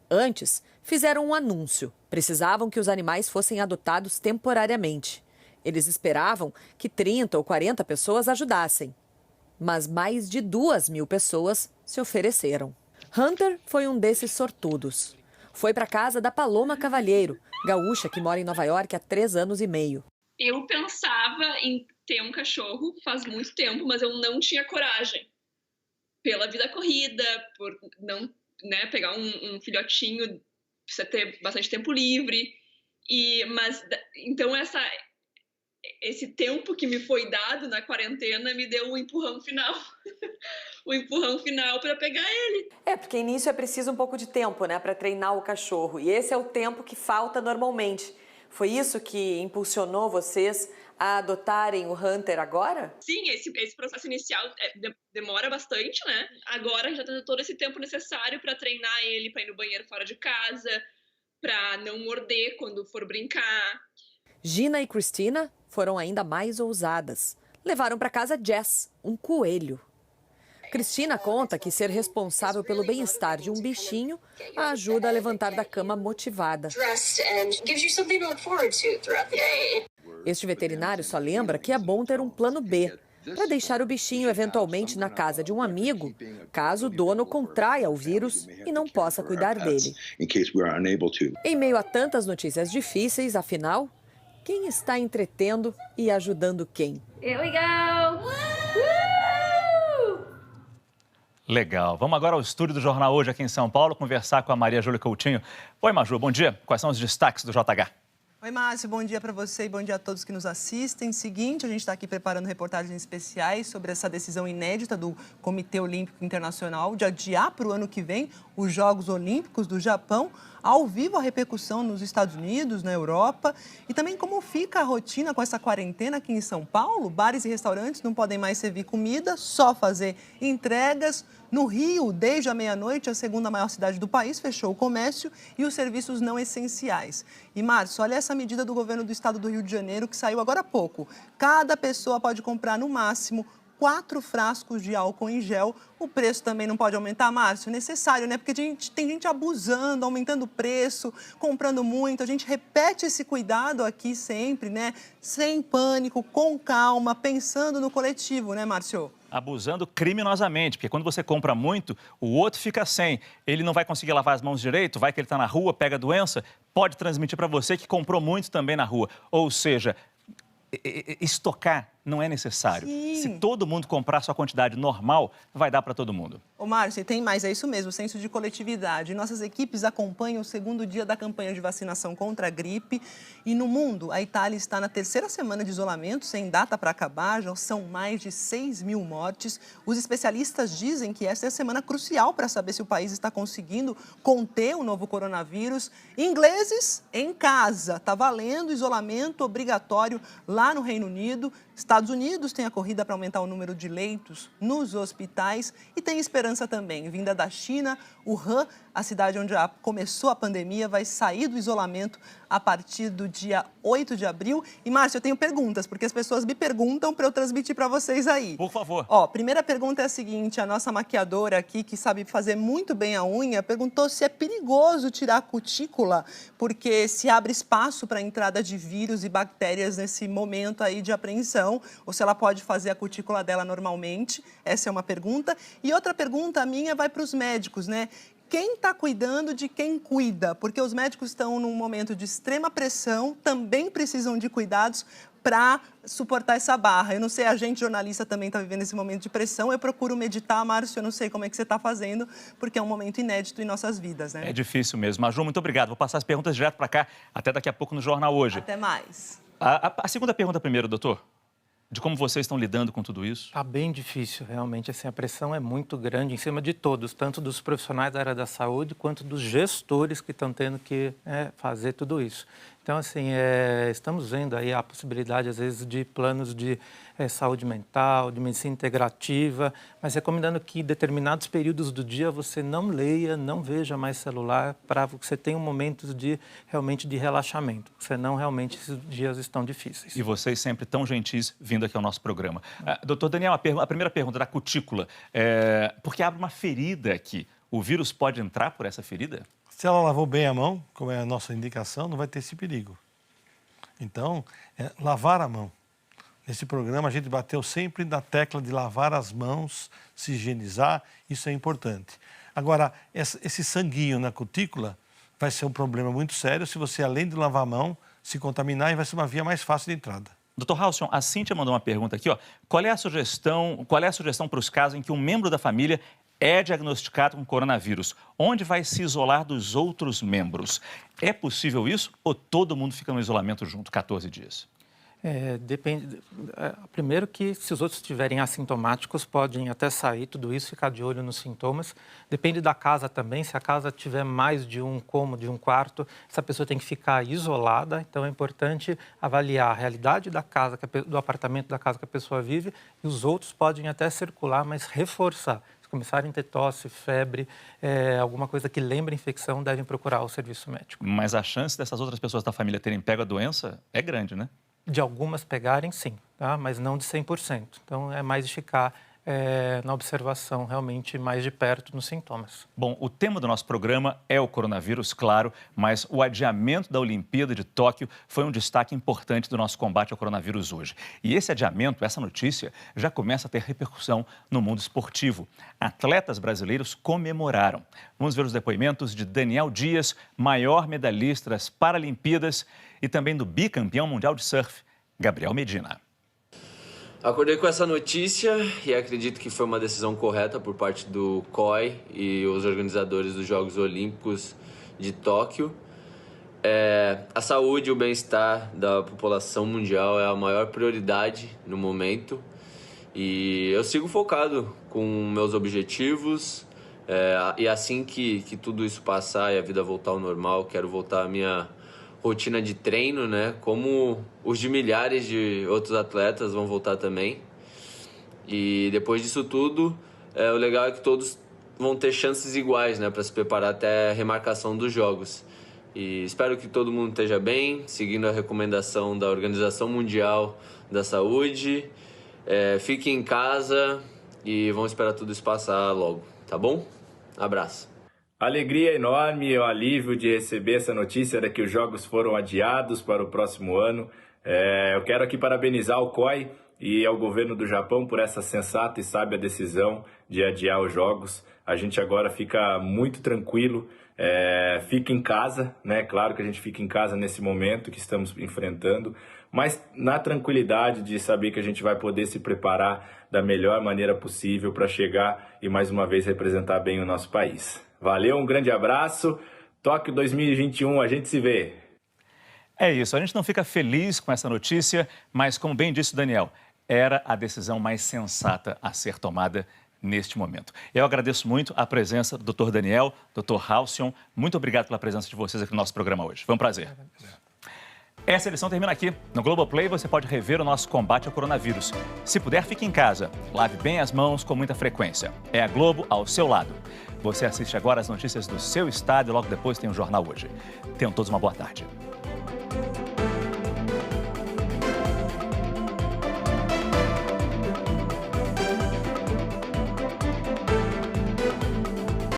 Antes, fizeram um anúncio. Precisavam que os animais fossem adotados temporariamente. Eles esperavam que 30 ou 40 pessoas ajudassem. Mas mais de 2.000 pessoas se ofereceram. Hunter foi um desses sortudos. Foi para a casa da Paloma Cavalheiro, gaúcha que mora em Nova York há 3 anos e meio. Eu pensava em ter um cachorro faz muito tempo, mas eu não tinha coragem. Pela vida corrida, por não pegar um filhotinho, precisa ter bastante tempo livre. Então esse tempo que me foi dado na quarentena me deu um empurrão final. O empurrão final para pegar ele. Porque início é preciso um pouco de tempo, para treinar o cachorro. E esse é o tempo que falta normalmente. Foi isso que impulsionou vocês a adotarem o Hunter agora? Sim, esse processo inicial demora bastante, né? Agora a gente já tem todo esse tempo necessário para treinar ele, para ir no banheiro fora de casa, para não morder quando for brincar. Gina e Cristina foram ainda mais ousadas. Levaram para casa Jess, um coelho. Cristina conta que ser responsável pelo bem-estar de um bichinho a ajuda a levantar da cama motivada. Este veterinário só lembra que é bom ter um plano B, para deixar o bichinho eventualmente na casa de um amigo, caso o dono contraia o vírus e não possa cuidar dele. Em meio a tantas notícias difíceis, afinal, quem está entretendo e ajudando quem? Here we go! Legal. Vamos agora ao estúdio do Jornal Hoje aqui em São Paulo conversar com a Maria Júlia Coutinho. Oi, Maju, bom dia. Quais são os destaques do JH? Oi, Márcio, bom dia para você e bom dia a todos que nos assistem. Seguinte, a gente está aqui preparando reportagens especiais sobre essa decisão inédita do Comitê Olímpico Internacional de adiar para o ano que vem os Jogos Olímpicos do Japão. Ao vivo, a repercussão nos Estados Unidos, na Europa, e também como fica a rotina com essa quarentena aqui em São Paulo. Bares e restaurantes não podem mais servir comida, só fazer entregas. No Rio, desde a meia-noite, a segunda maior cidade do país fechou o comércio e os serviços não essenciais. E, Márcio, olha essa medida do governo do estado do Rio de Janeiro que saiu agora há pouco. Cada pessoa pode comprar, no máximo, 4 frascos de álcool em gel. O preço também não pode aumentar, Márcio? Necessário, né? Porque tem gente abusando, aumentando o preço, comprando muito. A gente repete esse cuidado aqui sempre, né? Sem pânico, com calma, pensando no coletivo, né, Márcio? Abusando criminosamente, porque quando você compra muito, o outro fica sem. Ele não vai conseguir lavar as mãos direito, vai que ele está na rua, pega a doença, pode transmitir para você que comprou muito também na rua. Ou seja, estocar não é necessário. Sim. Se todo mundo comprar sua quantidade normal, vai dar para todo mundo. Ô, Márcio, tem mais, é isso mesmo, o senso de coletividade. Nossas equipes acompanham o segundo dia da campanha de vacinação contra a gripe. E no mundo, a Itália está na 3ª semana de isolamento, sem data para acabar, já são mais de 6 mil mortes. Os especialistas dizem que essa é a semana crucial para saber se o país está conseguindo conter o novo coronavírus. Ingleses, em casa, está valendo isolamento obrigatório lá no Reino Unido. Estados Unidos tem a corrida para aumentar o número de leitos nos hospitais e tem esperança também. Vinda da China, Wuhan, a cidade onde começou a pandemia, vai sair do isolamento a partir do dia 8 de abril. E, Márcio, eu tenho perguntas, porque as pessoas me perguntam para eu transmitir para vocês aí. Por favor. Ó, primeira pergunta é a seguinte, a nossa maquiadora aqui, que sabe fazer muito bem a unha, perguntou se é perigoso tirar a cutícula, porque se abre espaço para a entrada de vírus e bactérias nesse momento aí de apreensão, ou se ela pode fazer a cutícula dela normalmente. Essa é uma pergunta. E outra pergunta minha vai para os médicos, né? Quem está cuidando de quem cuida? Porque os médicos estão num momento de extrema pressão, também precisam de cuidados para suportar essa barra. Eu não sei, a gente jornalista também está vivendo esse momento de pressão. Eu procuro meditar, Márcio, eu não sei como é que você está fazendo, porque é um momento inédito em nossas vidas, né? É difícil mesmo. Maju, muito obrigado. Vou passar as perguntas direto para cá, até daqui a pouco no Jornal Hoje. Até mais. A segunda pergunta primeiro, doutor. De como vocês estão lidando com tudo isso? Está bem difícil, realmente. Assim, a pressão é muito grande em cima de todos, tanto dos profissionais da área da saúde, quanto dos gestores que estão tendo que fazer tudo isso. Então, assim, estamos vendo aí a possibilidade, às vezes, de planos de saúde mental, de medicina integrativa, mas recomendando que em determinados períodos do dia você não leia, não veja mais celular, para que você tenha momentos realmente de relaxamento, senão realmente esses dias estão difíceis. E vocês sempre tão gentis vindo aqui ao nosso programa. Doutor Daniel, a primeira pergunta da cutícula, porque abre uma ferida aqui. O vírus pode entrar por essa ferida? Se ela lavou bem a mão, como é a nossa indicação, não vai ter esse perigo. Então, lavar a mão. Nesse programa, a gente bateu sempre na tecla de lavar as mãos, se higienizar, isso é importante. Agora, esse sanguinho na cutícula vai ser um problema muito sério se você, além de lavar a mão, se contaminar e vai ser uma via mais fácil de entrada. Doutor Halcyon, a Cíntia mandou uma pergunta aqui, ó. Qual é a sugestão para os casos em que um membro da família é diagnosticado com coronavírus? Onde vai se isolar dos outros membros? É possível isso ou todo mundo fica no isolamento junto, 14 dias? Depende. Primeiro que se os outros estiverem assintomáticos, podem até sair, tudo isso, ficar de olho nos sintomas. Depende da casa também, se a casa tiver mais de um cômodo, de um quarto, essa pessoa tem que ficar isolada. Então é importante avaliar a realidade da casa, do apartamento da casa que a pessoa vive, e os outros podem até circular, mas reforçar. Se começarem a ter tosse, febre, alguma coisa que lembre infecção, devem procurar o serviço médico. Mas a chance dessas outras pessoas da família terem pego a doença é grande, né? De algumas pegarem, sim, tá? Mas não de 100%. Então, é mais de ficar na observação, realmente, mais de perto nos sintomas. Bom, o tema do nosso programa é o coronavírus, claro, mas o adiamento da Olimpíada de Tóquio foi um destaque importante do nosso combate ao coronavírus hoje. E esse adiamento, essa notícia, já começa a ter repercussão no mundo esportivo. Atletas brasileiros comemoraram. Vamos ver os depoimentos de Daniel Dias, maior medalhista das Paralimpíadas, e também do bicampeão mundial de surf, Gabriel Medina. Acordei com essa notícia e acredito que foi uma decisão correta por parte do COI e os organizadores dos Jogos Olímpicos de Tóquio. A saúde e o bem-estar da população mundial é a maior prioridade no momento. E eu sigo focado com meus objetivos. E assim que tudo isso passar e a vida voltar ao normal, quero voltar à minha rotina de treino, né? Como os de milhares de outros atletas vão voltar também. E depois disso tudo, o legal é que todos vão ter chances iguais, né? Para se preparar até a remarcação dos Jogos. E espero que todo mundo esteja bem, seguindo a recomendação da Organização Mundial da Saúde. Fiquem em casa e vamos esperar tudo isso passar logo, tá bom? Abraço. Alegria enorme e o alívio de receber essa notícia de que os Jogos foram adiados para o próximo ano. Eu quero aqui parabenizar o COI e ao governo do Japão por essa sensata e sábia decisão de adiar os Jogos. A gente agora fica muito tranquilo, fica em casa, né? Claro que a gente fica em casa nesse momento que estamos enfrentando, mas na tranquilidade de saber que a gente vai poder se preparar da melhor maneira possível para chegar e mais uma vez representar bem o nosso país. Valeu, um grande abraço. Tóquio 2021, a gente se vê. É isso, a gente não fica feliz com essa notícia, mas como bem disse o Daniel, era a decisão mais sensata a ser tomada neste momento. Eu agradeço muito a presença do Dr. Daniel, Dr. Halcyon. Muito obrigado pela presença de vocês aqui no nosso programa hoje. Foi um prazer. Essa edição termina aqui. No Globoplay você pode rever o nosso combate ao coronavírus. Se puder, fique em casa. Lave bem as mãos com muita frequência. É a Globo ao seu lado. Você assiste agora as notícias do seu estado e logo depois tem o Jornal Hoje. Tenham todos uma boa tarde.